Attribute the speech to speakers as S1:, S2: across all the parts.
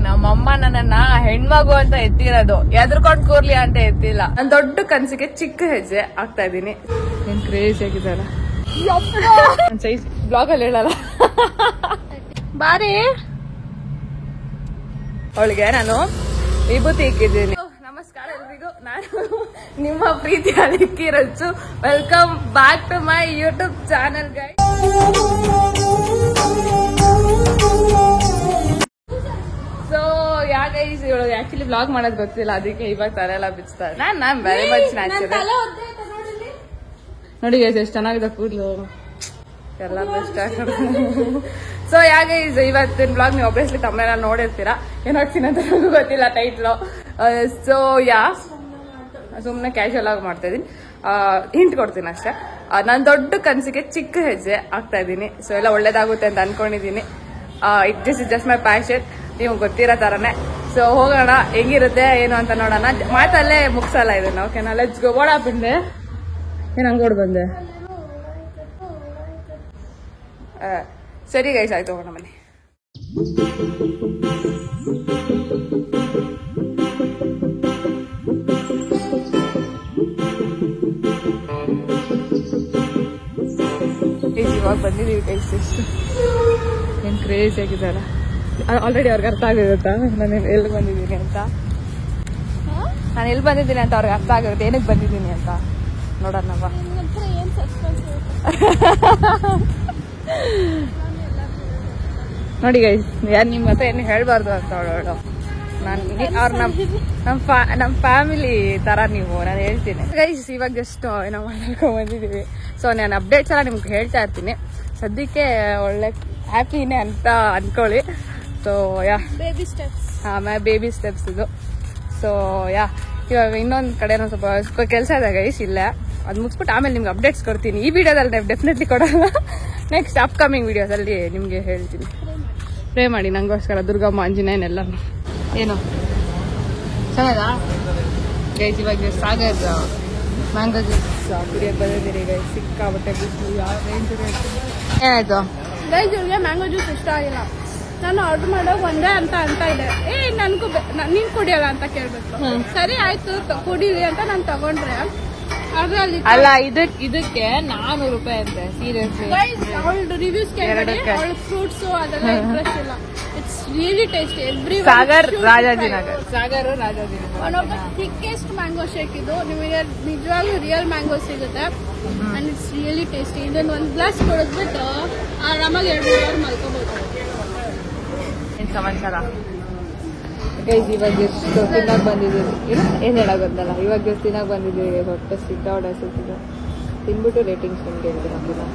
S1: ನಮ್ಮಮ್ಮ ನನ್ನನ್ನ ಹೆಣ್ಮಗು ಅಂತ ಎತ್ತಿರೋದು, ಎದ್ರಕೊಂಡ್ ಕೂರ್ಲಿ ಅಂತ ಎತ್ತಿಲ್ಲ. ನನ್ ದೊಡ್ಡ ಕನ್ಸಿಗೆ ಚಿಕ್ಕ ಹೆಜ್ಜೆ ಆಗ್ತಾ ಇದೀನಿ. ಏನ್ ಕ್ರೇಜಿ ಆಗಿದ್ದಾರ ಸೈಜ್ ಬ್ಲಾಗ್ ಅಲ್ಲಿ ಹೇಳಲ್ಲ. ಬಾರಿ ಅವಳಿಗೆ ನಾನು ವಿಭೂತಿ ಇಕ್ಕಿದ್ದೀನಿ. ನಮಸ್ಕಾರ ಎಲ್ರಿಗೂ, ನಾನು ನಿಮ್ಮ ಪ್ರೀತಿ ಅಲಿಕ್ಕಿ Rachu. Welcome back to my YouTube channel guys. So guys, ಇವಳು ಆಕ್ಚುಲಿ ಬ್ಲಾಗ್ ಮಾಡೋದು ಗೊತ್ತಿಲ್ಲ, ಅದಕ್ಕೆ ಇವಾಗ ತಲೆ ಎಲ್ಲ ಬಿಚ್ತಾರೆ. ನಾನ್ ವೆರಿ ಮಚ್ ನ್ಯಾಚುರಲ್. ನೋಡಿ ಗೈಸ್ ಎಷ್ಟು ಚೆನ್ನಾಗಿದೆ ಕೂದಲು, ಎಲ್ಲ ಬೆಸ್ಟ್. ಸೊ ಗೈಸ್, ಇವತ್ತಿನ ಬ್ಲಾಗ್ ನೀವು ಒಬ್ವಿಯಸ್ಲಿ ತಮ್ಮನೆಲ್ಲ ನೋಡಿರ್ತೀರಾ. ಏನ್ ನೋಡ್ತೀನಿ ಅಂತ ನನಗೂ ಗೊತ್ತಿಲ್ಲ ಟೈಟ್ಲು. ಸೊ ಸುಮ್ಮನೆ ಕ್ಯಾಶುವಲ್ ಆಗಿ ಮಾಡ್ತಾ ಇದೀನಿ, ಹಿಂಟ್ ಕೊಡ್ತೀನಿ ಅಷ್ಟೇ. ನಾನು ದೊಡ್ಡ ಕನ್ಸಿಗೆ ಚಿಕ್ಕ ಹೆಜ್ಜೆ ಆಗ್ತಾ ಇದ್ದೀನಿ. ಸೊ ಎಲ್ಲ ಒಳ್ಳೇದಾಗುತ್ತೆ ಅಂತ ಅನ್ಕೊಂಡಿದೀನಿ. This is just my passion, ನೀವು ಗೊತ್ತಿರೋ ತರನೇ. ಸೊ ಹೋಗೋಣ, ಹೆಂಗಿರುತ್ತೆ ಏನು ಅಂತ ನೋಡೋಣ. ಮಾತಲ್ಲೇ ಮುಗ್ಸಲ್ಲ ಇದನ್ನ. ಓಕೆನಾ, ಲೆಟ್ಸ್ ಗೋ. ಓಡಾ ಬಿಂದೆ, ಏನ್ ಹಂಗ್ ಓಡ್ ಬಂದೆ? ಸರಿ ಗೈಸ್, ಆಯ್ತು, ಹೋಗೋಣ ಬನ್ನಿ. ಇವಾಗ ಬಂದಿದ್ದೀವಿ ಗೈಸ್. ಎಷ್ಟು ಏನ್ ಕ್ರೇಜಿ ಆಗಿದ್ದಾರ. ಆಲ್ರೆಡಿ ಅವ್ರಿಗೆ ಅರ್ಥ ಆಗಿರುತ್ತಾ ನಾನು ಎಲ್ಲಿ ಬಂದಿದ್ದೀನಿ ಅಂತ? ನಾನು ಎಲ್ಲಿ ಬಂದಿದ್ದೀನಿ ಅಂತ ಅವ್ರಿಗೆ ಅರ್ಥ ಆಗಿರುತ್ತೆ, ಏನಕ್ಕೆ ಬಂದಿದ್ದೀನಿ ಅಂತ. ನೋಡೋಣವಾ. ನೋಡಿ ಗೈಸ್, ಯಾರು ನಿಮ್ಮ ಹತ್ರ ಏನು ಹೇಳ್ಬಾರ್ದು ಅಂತ ಅವಳು. ಅವ್ರು ನಮ್ಮ ಫ್ಯಾಮಿಲಿ ತರ ನೀವು, ನಾನು ಹೇಳ್ತೀನಿ ಗೈಸ್. ಇವಾಗ ಜಸ್ಟ್ ನಾವು ಮಾಡ್ಕೊಂಡ್ ಬಂದಿದ್ದೀವಿ. ಸೊ ನಾನು ಅಪ್ಡೇಟ್ಸ್ ಎಲ್ಲ ನಿಮ್ಗೆ ಹೇಳ್ತಾ ಇರ್ತೀನಿ. ಸದ್ಯಕ್ಕೆ ಒಳ್ಳೆ ಹ್ಯಾಪಿನೇ ಅಂತ ಅನ್ಕೊಳ್ಳಿ. So baby steps. Baby steps ಇದು. ಸೊ ಇವಾಗ ಇನ್ನೊಂದು ಕಡೆ ಸ್ವಲ್ಪ ಕೆಲಸ ಇದೆ ಗೈಸ್, ಇಲ್ಲೇ ಅದು ಮುಗಿಸ್ಬಿಟ್ಟು ಆಮೇಲೆ ನಿಮ್ಗೆ ಅಪ್ಡೇಟ್ಸ್ ಕೊಡ್ತೀನಿ. ಈ ವಿಡಿಯೋದಲ್ಲಿ ನಾನು ಡೆಫಿನೆಟ್ಲಿ ಕೊಡೋಲ್ಲ, ನೆಕ್ಸ್ಟ್ ಅಪ್ಕಮಿಂಗ್ ವಿಡಿಯೋಸಲ್ಲಿ ನಿಮಗೆ ಹೇಳ್ತೀನಿ. ಪ್ರೇ ಮಾಡಿ ನಂಗೋಸ್ಕರ, ದುರ್ಗಮ್ಮ, ಆಂಜನೇಯನೆಲ್ಲ. ಏನು ಚೆನ್ನಾಗಾ ಗೈಸ್? ಇವಾಗ ಸಾಗರ್ ಮ್ಯಾಂಗೋ ಜ್ಯೂಸ್ ಕುಡಿಯೋಕೆ ಬಂದಿದ್ದೀರಿ ಗೈಸ್. ಸಿಕ್ಕಾಬಟ್ಟೆ ಬಿಸಿಲು, ಯಾವ ರೇಂಜ್ ಏನಾಯ್ತು ಗೈಸ್? ಇವ್ರಿಗೆ ಮ್ಯಾಂಗೋ ಜ್ಯೂಸ್ ಇಷ್ಟ ಆಗಿಲ್ಲ. ನಾನು ಆರ್ಡರ್ ಮಾಡೋವಾಗ ಒಂದೇ ಅಂತ ಇದೆ. ನನ್ಗೂ ನೀನ್ ಕುಡಿಯಲ್ಲ ಅಂತ ಕೇಳ್ಬೇಕು. ಸರಿ ಆಯ್ತು ಕುಡೀರಿ ಅಂತ ನಾನು ತಗೊಂಡ್ರೆ, ಅಲ್ಲ ಇದಕ್ಕೆ 400 ರೂಪಾಯಿ ಅಂತೆ. ಸೀರಿಯಸ್ಲಿ ಅವಳು ರಿವ್ಯೂಸ್ ಕೇಳಿ, ಅವಳು ಫ್ರೂಟ್ಸ್ ಅದೆಲ್ಲ ಇಂಟ್ರೆಸ್ಟ್ ಇಲ್ಲ. It's really tasty. Sagar Rajajinagar one of the thickest mango shake ಇದು. ನಿಮಗೆ ನಿಜವಾಗ್ಲೂ ರಿಯಲ್ ಮ್ಯಾಂಗೋ ಸಿಗುತ್ತೆ ಅಂಡ್ ಇಟ್ಸ್ ರಿಯಲಿ ಟೇಸ್ಟಿ. ಇದನ್ನ ಒಂದು ಗ್ಲಾಸ್ ಕುಡಿದ್ಬಿಟ್ಟು ಆರಾಮಾಗಿ 2 ಅವರ್ ಮಲ್ಕೋಬಹುದು. ಏನ್ ಸಮಾಚಾರ ಗೈಸ್? ಇವಾಗ ಎಷ್ಟು ತಿನ್ನಾಗ ಬಂದಿದ್ದೀವಿ, ಏನ್ ಹೇಳಕ್ ಗೊತ್ತಲ್ಲ. ಇವಾಗ ಎಷ್ಟು ತಿನ್ನಾಗ ಬಂದಿದ್ದೀವಿ, ಹೊಟ್ಟೆ ಸಿಕ್ಕಾವಡೆ ಸುತ್ತಿದ್ದು. ತಿನ್ಬಿಟ್ಟು ರೇಟಿಂಗ್ಸ್ ನಿಮ್ಗೆ ಹೇಳ್ತೀನಿ.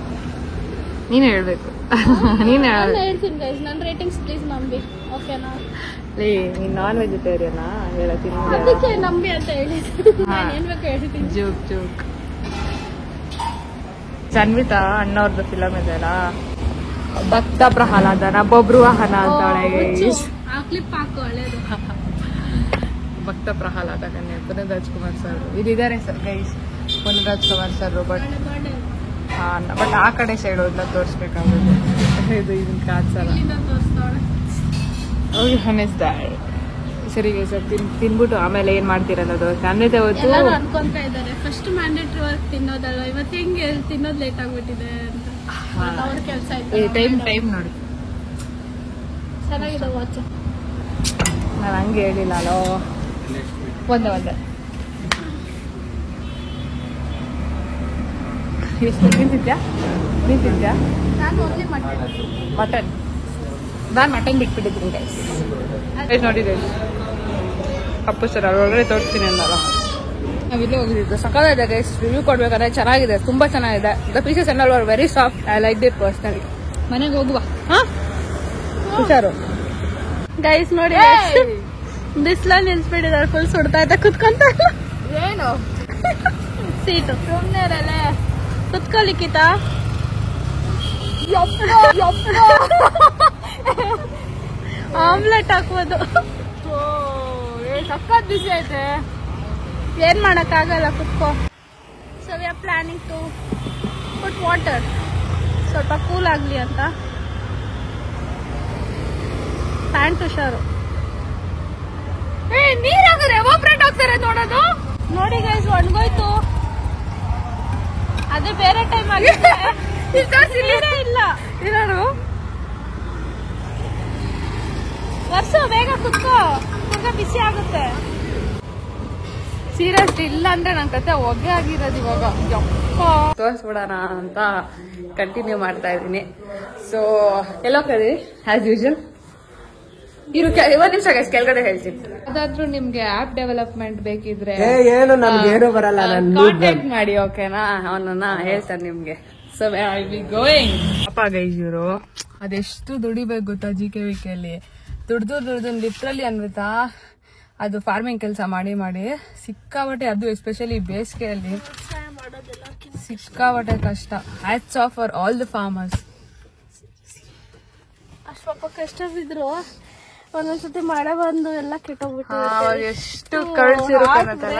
S1: ನೀನೇ ಹೇಳ್ಬೇಕು. ನೀನೇ ಹೇಳ್ತೀನಿ ಗೈಸ್, ನನ್ನ ರೇಟಿಂಗ್ಸ್ ಪ್ಲೀಸ್ ನಂಬಿ, ಓಕೆನಾ? ನೀನ್ ನಾನ್ ವೆಜಿಟೇರಿಯನಾ? ಹೇಳ್ತೀನಿ, ಅದಕ್ಕೆ ನಂಬಿ ಅಂತ ಹೇಳಿದ್ದೀನಿ. ಏನ್ ಬೇಕು ಹೇಳ್ತೀನಿ. ಜೋಕ್. ಚನ್ವಿತಾ ಅಣ್ಣವ್ರದ್ದು ಫಿಲಮ್ ಇದೆಯಲ್ಲ, ಭಕ್ತ ಪ್ರಹ್ಲಾದನ ಬೊಬ್ರು ವಾಹನ ಅಂತ ಕ್ಲಿಪ್ ಹಾಕು, ಒಳ್ಳೇದು. ಭಕ್ತ ಪ್ರಹ್ಲಾದ ಕನ್ಯೆ ಪುನೀತ್ ರಾಜ್ಕುಮಾರ್ ಸರ್ ಇದಿದ್ದಾರೆ sir guys. Puneeth Rajkumar sir but ಆ ಕಡೆ ಸೈಡ್ ಹೋದ್ನ ತೋರಿಸ್ಬೇಕಾಗುತ್ತೆ. ಇದು ಇದನ್ನ ಕಾಡ್ಸಲ್ಲ. ಸರಿ ಗೈಸ್, ತಿನ್ಬಿಟ್ಟು ಆಮೇಲೆ ಏನ್ ಮಾಡ್ತೀರ ಅನ್ನೋದು ಫ್ಯಾಮಿಲಿ ಹೊತ್ತು ಅನ್ಕೊಂತ ಇದ್ದಾರೆ. ಫಸ್ಟ್ ಮ್ಯಾಂಡೇಟರಿ ವರ್ಕ್ ತಿನ್ನೋದಲ್ಲ, ಇವತ್ತು ಹೆಂಗೆ ತಿನ್ನೋದು ಲೇಟ್ ಆಗ್ಬಿಟ್ಟಿದೆ ಅಂತ ಅವ್ರ ಕೆಲಸ ಆಯ್ತು. ಟೈಮ್ ನೋಡಿ, ಚೆನ್ನಾಗಿದೆ ವಾಚ್. ನಾನು ಹಂಗೆ ಹೇಳಿಲ್ಲ ಅಲ್ಲೋ. ಒಂದೇ ಎಷ್ಟು ನಿಂತಿದ್ಯಾ? ನಾನು ಓನ್ಲಿ ಮಟನ್. ನಾನು ಮಟನ್ ಬಿಟ್ಬಿಟ್ಟಿದ್ದೀನಿ ಗೈಸ್. ನೋಡಿದ್ದೆ ಅಪ್ಪು ಸರ್ ಒಳಗಡೆ ತೋರಿಸ್ತೀನಿ ಅನ್ನಲ್ಲ. ನಾವಿಲ್ಲೇ ಹೋಗಿದ್ದು. ಸಕಾಲಿದೆ ಗೈಸ್, ರಿವ್ಯೂ ಕೊಡ್ಬೇಕಾದ್ರೆ ಚೆನ್ನಾಗಿದೆ, ತುಂಬಾ ಚೆನ್ನಾಗಿದೆ. The pieces and all are very soft. I like it personally. ಮನೆಗೆ ಹೋಗುವ ಹುಷಾರು ಗೈಸ್. ನೋಡಿ ಬಿಸ್ಲಲ್ಲಿ ನಿಲ್ಸ್ಬಿಟ್ಟಿದ್ದಾರೆ, ಫುಲ್ ಸುಡ್ತಾ ಇದ್ದ. ಕುತ್ಕೊಂತ ಏನು ಸೀಟು ಸುಮ್ಮನೆ ಕುತ್ಕೊಲಿಕ್ಕಿತ. ಆಮ್ಲೆಟ್ ಹಾಕ್ಬೋದು. ಸಖತ್ ಬಿಸಿ ಐತೆ, ಏನ್ ಮಾಡಕ್ ಆಗಲ್ಲ, ಕುತ್ಕೋ. So we are planning to put water, ಸ್ವಲ್ಪ ಕೂಲ್ ಆಗ್ಲಿ ಅಂತ. ಪ್ಯಾಂಟ್ ಹುಷಾರು. ನೀರಾದ್ರೆ ಎವಾಪರೇಟ್ ಆಗ್ತಾರೆ ನೋಡೋದು.
S2: ನೋಡಿ ಗೈಸ್ ಒಣಗೋಯ್ತು. ಅದೇ ಬೇರೆ ಟೈಮ್ ಆಗಿದೆ ಇಲ್ಲ
S1: ಇರೋರು
S2: ವರ್ಷ ಬೇಗ ಕುತ್ಕೋ ಬಿಸಿ ಆಗುತ್ತೆ.
S1: ಸೀರಿಯಸ್ ಇಲ್ಲ ಅಂದ್ರೆ ನನ್ ಕತೆ ಹೊಗೆ ಆಗಿರೋದು ಇವಾಗ. ತೋರಿಸ್ಬಿಡೋಣ ಅಂತ ಕಂಟಿನ್ಯೂ ಮಾಡ್ತಾ ಇದೀನಿ. ಸೊ ಎಲ್ಲೋ ಕದಿ ಆಸ್ ಯೂಶುವಲ್ ಇರು. ಒಂದ್ ನಿಮಿಷ ಗೈಸ್ ಕೆಳಗಡೆ ಹೇಳ್ತೀನಿ. ಅದಾದ್ರೂ ನಿಮ್ಗೆ ಆಪ್ ಡೆವಲಪ್ಮೆಂಟ್ ಬೇಕಿದ್ರೆ
S3: ಏನು ಬರಲ್ಲ,
S1: ಕಾಂಟ್ಯಾಕ್ಟ್ ಮಾಡಿ ಓಕೆನಾ. ಅವನನ್ನ ಹೇಳ್ತಾನೆ ನಿಮ್ಗೆ. So I be going. ಅಪ್ಪ ಗೈಸ್ ಇವರು ಅದೆಷ್ಟು ದುಡಿಬೇಕು ಗೊತ್ತಾ GKVK ಅಲ್ಲಿ. ದುಡ್ದು ಲಿಟ್ರಲಿ ಅನ್ಬಿತಾ ಅದು ಫಾರ್ಮಿಂಗ್ ಕೆಲಸ ಮಾಡಿ ಸಿಕ್ಕಾಬಟ್ಟೆ. ಅದು ಎಸ್ಪೆಷಲಿ ಬೇಸಿಗೆಯಲ್ಲಿ ಸಿಕ್ಕಾಬಟ್ಟೆ ಕಷ್ಟ. Hats off for all the farmers.
S2: ಅಷ್ಟು ಪಾಪ ಕಷ್ಟ ಬಿದ್ರು ಒಂದೊಂದ್ಸತಿ ಮಳೆ ಬಂದು ಎಲ್ಲ ಕೆಟ್ಟೋಗ್ಬಿಟ್ಟು
S1: ಅವಾಗ ಎಷ್ಟು ಕಳ್ಸಿರುತ್ತಲ್ಲ.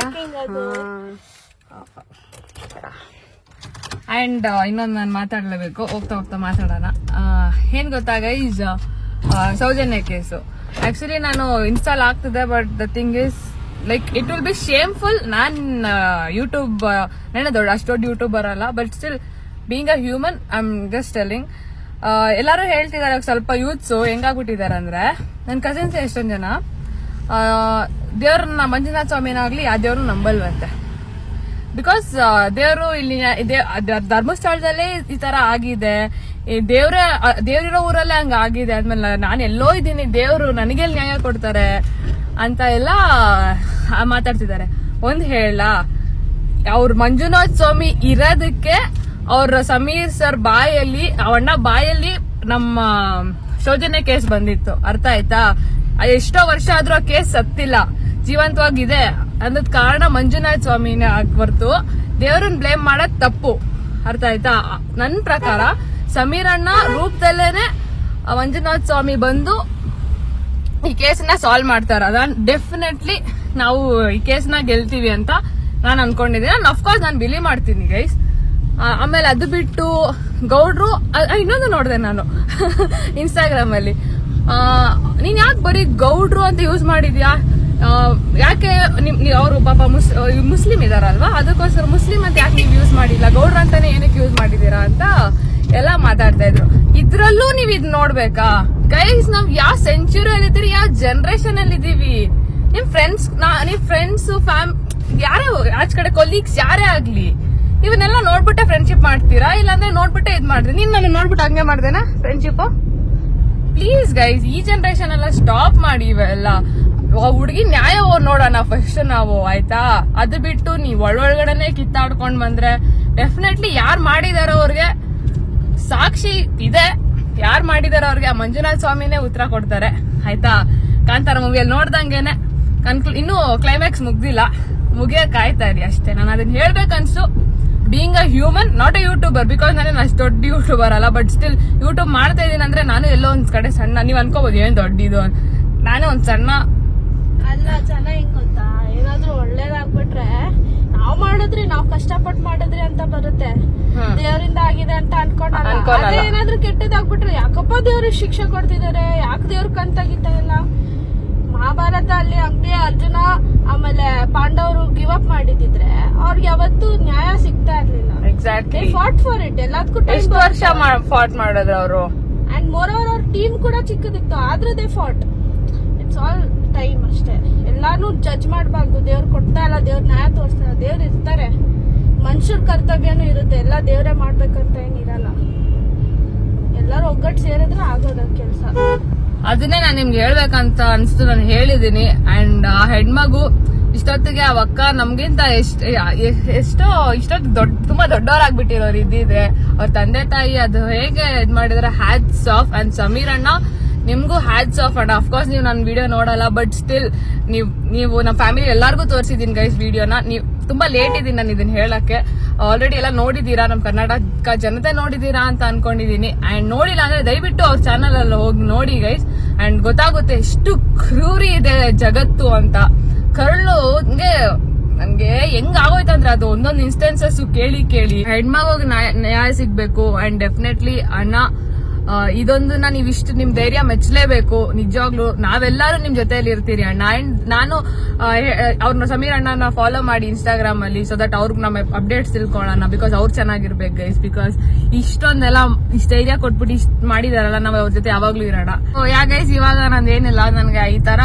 S1: ಅಂಡ್ ಇನ್ನೊಂದು ನಾನು ಮಾತಾಡ್ಲೇಬೇಕು, ಹೋಗ್ತಾ ಮಾತಾಡೋಣ. ಏನ್ ಗೊತ್ತಾಗ ಈಸ್ ಸೌಜನ್ಯ ಕೇಸು. ಆಕ್ಚುಲಿ ನಾನು ಇನ್ಸ್ಟಾಲ್ ಆಗ್ತಿದೆ, but the thing is like it will be shameful. Non YouTube ದೊಡ್ಡ ಅಷ್ಟು ದೊಡ್ಡ ಯೂಟ್ಯೂಬರ್ ಅಲ್ಲ, but still being a human I am just telling. ಎಲ್ಲಾರು ಹೇಳ್ತಿದಾರೆ ಸ್ವಲ್ಪ ಯೂತ್ಸ್ ಹೆಂಗಾಗ್ಬಿಟ್ಟಿದಾರೆ ಅಂದ್ರೆ, ನನ್ ಕಸಿನ್ಸ್ ಎಷ್ಟೊಂದ್ ಜನ ದೇವ್ರನ್ನ ಮಂಜುನಾಥ ಸ್ವಾಮಿನಾಗ್ಲಿ ಆ ದೇವ್ರು ನಂಬಲ್ವಂತೆ. ಬಿಕಾಸ್ ದೇವರು ಇಲ್ಲಿ ಧರ್ಮಸ್ಥಳದಲ್ಲೇ ಈ ತರ ಆಗಿದೆ, ದೇವ್ರಿರೋ ಊರಲ್ಲೇ ಹಂಗ ಆಗಿದೆ ಆದ್ಮೇಲೆ ನಾನು ಎಲ್ಲೋ ಇದ್ದೀನಿ, ದೇವ್ರು ನನಗೆ ನ್ಯಾಯ ಕೊಡ್ತಾರೆ ಅಂತ ಎಲ್ಲ ಮಾತಾಡ್ತಿದ್ದಾರೆ. ಒಂದ್ ಹೇಳ, ಅವ್ರ ಮಂಜುನಾಥ ಸ್ವಾಮಿ ಇರೋದಕ್ಕೆ ಅವ್ರ ಸಮೀರ್ ಸರ್ ಬಾಯಲ್ಲಿ, ಅವಣ್ಣ ಬಾಯಲ್ಲಿ ನಮ್ಮ ಸೌಜನ್ಯ ಕೇಸ್ ಬಂದಿತ್ತು. ಅರ್ಥ ಆಯ್ತಾ? ಎಷ್ಟೋ ವರ್ಷ ಆದ್ರೂ ಆ ಕೇಸ್ ಸತ್ತಿಲ್ಲ, ಜೀವಂತವಾಗಿದೆ ಅನ್ನೋದ್ ಕಾರಣ ಮಂಜುನಾಥ ಸ್ವಾಮಿನೇ ಹೊರತು ದೇವ್ರನ್ನ ಬ್ಲೇಮ್ ಮಾಡೋದ್ ತಪ್ಪು. ಅರ್ಥ ಆಯ್ತಾ? ನನ್ ಪ್ರಕಾರ ಸಮೀರಣ್ಣ ರೂಪದಲ್ಲೇನೆ ಮಂಜುನಾಥ ಸ್ವಾಮಿ ಬಂದು ಈ ಕೇಸನ್ನ ಸಾಲ್ವ್ ಮಾಡ್ತಾರ. ಡೆಫಿನೆಟ್ಲಿ ನಾವು ಈ ಕೇಸ್ನ ಗೆಲ್ತೀವಿ ಅಂತ ನಾನು ಅನ್ಕೊಂಡಿದ್ದೀನಿ. ಅಫ್ಕೋರ್ಸ್ ನಾನು ಬಿಲೀವ್ ಮಾಡ್ತೀನಿ ಗೈಸ್. ಆಮೇಲೆ ಅದು ಬಿಟ್ಟು ಗೌಡ್ರು ಇನ್ನೊಂದು ನೋಡಿದೆ ನಾನು ಇನ್ಸ್ಟಾಗ್ರಾಮ್ ಅಲ್ಲಿ, ನೀನ್ ಯಾಕೆ ಬರೀ ಗೌಡ್ರು ಅಂತ ಯೂಸ್ ಮಾಡಿದ್ಯಾ, ಯಾಕೆ ಅವರು ಪಾಪ ಮುಸ್ಲಿಂ ಇದಾರಲ್ವಾ, ಅದಕ್ಕೋಸ್ಕರ ಮುಸ್ಲಿಂ ಅಂತ ಯಾಕೆ ನೀವು ಯೂಸ್ ಮಾಡಿಲ್ಲ, ಗೌಡ್ರು ಅಂತಾನೆ ಏನಕ್ಕೆ ಯೂಸ್ ಮಾಡಿದೀರಾ ಅಂತ ಎಲ್ಲ ಮಾತಾಡ್ತಾ ಇದ್ರು. ಇದ್ರಲ್ಲೂ ನೀವ್ ಇದ್ ನೋಡ್ಬೇಕಾ ಗೈಸ್? ನಾವ್ ಯಾವ ಸೆಂಚುರಿಯಲ್ಲಿ ಇದೀರಿ, ಯಾವ ಜನರೇಷನ್ ಅಲ್ಲಿ ಇದೀವಿ. ನಿಮ್ ಫ್ರೆಂಡ್ಸ್ ಯಾರೇ ಆಚ ಕಡೆ ಕೊಲೀಗ್ಸ್ ಯಾರೇ ಆಗ್ಲಿ, ಇವನ್ನೆಲ್ಲ ನೋಡ್ಬಿಟ್ಟೆ ಫ್ರೆಂಡ್ಶಿಪ್ ಮಾಡ್ತೀರಾ, ಇಲ್ಲಾಂದ್ರೆ ನೋಡ್ಬಿಟ್ಟೆ ಇದ್ ಮಾಡ್ತೀನಿ. ನೀನ್ ನಾನು ನೋಡ್ಬಿಟ್ಟು ಹಂಗೆ ಮಾಡ್ದೇನಾ ಫ್ರೆಂಡ್ಶಿಪ್? ಪ್ಲೀಸ್ ಗೈಸ್, ಈ ಜನರೇಷನ್ ಎಲ್ಲ ಸ್ಟಾಪ್ ಮಾಡಿ ಇವೆಲ್ಲ. ಹುಡುಗಿ ನ್ಯಾಯ ನೋಡೋಣ ಫಸ್ಟ್ ನಾವು, ಆಯ್ತಾ? ಅದು ಬಿಟ್ಟು ನೀವ್ ಒಳಗಡೆನೆ ಕಿತ್ತಾಡ್ಕೊಂಡ್ ಬಂದ್ರೆ ಡೆಫಿನೆಟ್ಲಿ ಯಾರು ಮಾಡಿದಾರೋ ಅವ್ರಿಗೆ ಸಾಕ್ಷಿ ಇದೆ, ಯಾರು ಮಾಡಿದಾರೋ ಅವ್ರಿಗೆ ಆ ಮಂಜುನಾಥ ಸ್ವಾಮಿನೇ ಉತ್ತರ ಕೊಡ್ತಾರೆ. ಆಯ್ತಾ? ಕಾಂತಾರ ಮೂವಿಯಲ್ಲಿ ನೋಡ್ದಂಗೆನೆ ಇನ್ನೂ ಕ್ಲೈಮ್ಯಾಕ್ಸ್ ಮುಗಿಯಕ್ ಕಾಯ್ತಾ ಇರಿ ಅಷ್ಟೇ. ನಾನು ಅದನ್ನ ಹೇಳ್ಬೇಕನ್ಸು. Being a human, not a YouTuber, because ನಾನೇನು ಅಷ್ಟು ದೊಡ್ಡ ಯೂಟ್ಯೂಬರ್ ಅಲ್ಲ, ಬಟ್ ಸ್ಟಿಲ್ ಯೂಟ್ಯೂಬ್ ಮಾಡ್ತಾ ಇದೀನಿ ಅಂದ್ರೆ ನಾನು ಎಲ್ಲೋ ಒಂದ್ ಕಡೆ ಸಣ್ಣ. ನೀವ್ ಅನ್ಕೋಬಹುದು ಏನ್ ದೊಡ್ಡದು, ನಾನೇ ಒಂದ್ ಸಣ್ಣ
S2: ಅಲ್ಲ. ಜನ ಹೆಂಗ್ ಗೊತ್ತಾ, ಏನಾದ್ರೂ ಒಳ್ಳೇದಾಗ್ಬಿಟ್ರೆ ನಾವ್ ಮಾಡಿದ್ರಿ, ನಾವ್ ಕಷ್ಟಪಟ್ಟು ಮಾಡಿದ್ರಿ ಅಂತ ಬರುತ್ತೆ, ದೇವರಿಂದ ಆಗಿದೆ ಅಂತ ಅನ್ಕೊಂಡಲ್ಲ. ಏನಾದ್ರೂ ಕೆಟ್ಟದಾಗ್ಬಿಟ್ರೆ ಯಾಕಪ್ಪ ದೇವ್ರಿಗೆ ಶಿಕ್ಷೆ ಕೊಡ್ತಿದಾರೆ, ಯಾಕೆ ದೇವ್ರ ಕಂತಾಗಿತ್ತ ಇಲ್ಲ. ಮಹಾಭಾರತ ಅಲ್ಲಿ ಅಂಗಡಿ ಅರ್ಜುನ ಆಮೇಲೆ ಪಾಂಡವರು ಗಿವ್ ಅಪ್ ಮಾಡಿದ್ರೆ ಅವ್ರಿಗೆ ಯಾವತ್ತೂ ನ್ಯಾಯ ಸಿಗ್ತಾ ಇರ್ಲಿಲ್ಲ.
S1: Exactly
S2: fought for it. ಎಲ್ಲದಕ್ಕೂ
S1: ಎಷ್ಟು ವರ್ಷ ಫಾಟ್ ಮಾಡಿದ್ರು ಅವರು.
S2: ಅಂಡ್ ಮೋರ್ ಓವರ್ ಅವ್ರ ಟೀಮ್ ಕೂಡ ಚಿಕ್ಕದಿತ್ತು, ಆದ್ರೂ they fought. It's all time ಅಷ್ಟೇ. ಎಲ್ಲಾನು ಜಡ್ಜ್ ಮಾಡಬಾರ್ದು. ದೇವ್ರು ಕೊಡ್ತಾ ಇಲ್ಲ, ದೇವ್ರ ನ್ಯಾಯ ತೋರಿಸ್ತಾ ಇಲ್ಲ. ದೇವ್ರು ಇರ್ತಾರೆ, ಮನುಷ್ಯರ ಕರ್ತವ್ಯನೂ ಇರುತ್ತೆ, ಎಲ್ಲ ದೇವ್ರೇ ಮಾಡ್ಬೇಕಂತ ಏನಿರಲ್ಲ. ಎಲ್ಲಾರು ಒಗ್ಗಟ್ಟು ಸೇರಿದ್ರೆ ಆಗೋದ ಕೆಲ್ಸ.
S1: ಅದನ್ನೇ ನಾನು ನಿಮ್ಗೆ ಹೇಳ್ಬೇಕಂತ ಅನ್ಸ್ತು, ನಾನು ಹೇಳಿದೀನಿ. ಅಂಡ್ ಆ ಹೆಣ್ಮಗು ಇಷ್ಟೊತ್ತಿಗೆ ಆ ಅಕ್ಕ ನಮ್ಗಿಂತ ಇಷ್ಟೊತ್ತು ತುಂಬಾ ದೊಡ್ಡವರಾಗ್ಬಿಟ್ಟಿರೋರು ಇದ್ದಿದ್ರೆ, ಅವ್ರ ತಂದೆ ತಾಯಿ ಅದು ಹೇಗೆ ಇದ್ ಮಾಡಿದ್ರೆ ಹ್ಯಾಟ್ಸ್ ಆಫ್. ಅಂಡ್ ಸಮೀರ್ ಅಣ್ಣ ನಿಮ್ಗೂ ಹ್ಯಾಟ್ಸ್ ಆಫ್. ಅಂಡ್ ಅಫ್ಕೋರ್ಸ್ ನೀವು ನನ್ನ ವಿಡಿಯೋ ನೋಡಲ್ಲ, ಬಟ್ ಸ್ಟಿಲ್ ನೀವು ನಮ್ಮ ಫ್ಯಾಮಿಲಿ ಎಲ್ಲಾರ್ಗು ತೋರಿಸಿದೀನಿ ಗೈಸ್ ವಿಡಿಯೋನ. ನೀವು ತುಂಬಾ ಲೇಟ್ ಇದೀನಿ ನಾನು ಇದನ್ನ ಹೇಳಕ್ಕೆ. ಆಲ್ರೆಡಿ ಎಲ್ಲ ನೋಡಿದೀರಾ, ನಮ್ ಕರ್ನಾಟಕ ಜನತೆ ನೋಡಿದೀರಾ ಅಂತ ಅನ್ಕೊಂಡಿದೀನಿ. ಅಂಡ್ ನೋಡಿಲ್ಲ ಅಂದ್ರೆ ದಯವಿಟ್ಟು ಅವ್ರ ಚಾನಲ್ ಅಲ್ಲಿ ಹೋಗಿ ನೋಡಿ ಗೈಸ್, ಅಂಡ್ ಗೊತ್ತಾಗುತ್ತೆ ಎಷ್ಟು ಕ್ರೂರಿ ಇದೆ ಜಗತ್ತು ಅಂತ. ಕರ್ಳು ನನ್ಗೆ ಹೆಂಗ್ ಆಗೋಯ್ತಂದ್ರೆ ಅದು ಒಂದೊಂದು ಇನ್ಸ್ಟೆನ್ಸಸ್ ಕೇಳಿ ಹೆಣ್ಮಗೋಗ್ ನ್ಯಾಯ ಸಿಗ್ಬೇಕು. ಅಂಡ್ ಡೆಫಿನೆಟ್ಲಿ ಅಣ್ಣ ಇದೊಂದನ್ನ ನೀವಿಷ್ಟು ನಿಮ್ ಧೈರ್ಯ ಮೆಚ್ಚಲೇಬೇಕು. ನಿಜವಾಗ್ಲು ನಾವೆಲ್ಲರೂ ನಿಮ್ ಜೊತೆಯಲ್ಲಿ ಇರ್ತೀರಿ ಅಣ್ಣ. ಅಂಡ್ ನಾನು ಅವ್ರನ್ನ ಸಮೀರ್ ಅಣ್ಣನ ಫಾಲೋ ಮಾಡಿ ಇನ್ಸ್ಟಾಗ್ರಾಮ್ ಅಲ್ಲಿ, ಸೊ ದಟ್ ಅವ್ರಿಗೆ ನಮ್ಮ ಅಪ್ಡೇಟ್ಸ್ ತಿಳ್ಕೊಳ್ಳೋಣ. ಬಿಕಾಸ್ ಅವ್ರು ಚೆನ್ನಾಗಿರ್ಬೇಕು ಗೈಸ್. ಬಿಕಾಸ್ ಇಷ್ಟೊಂದೆಲ್ಲ ಇಷ್ಟ ಧೈರ್ಯ ಕೊಟ್ಬಿಟ್ಟು ಇಷ್ಟ ಮಾಡಿದಾರಲ್ಲ, ನಾವ್ ಅವ್ರ ಜೊತೆ ಯಾವಾಗ್ಲೂ ಇರೋಣ. ಯಾ ಗೈಸ್, ಇವಾಗ ನಂದೇನಿಲ್ಲ, ನನ್ಗೆ ಈ ತರ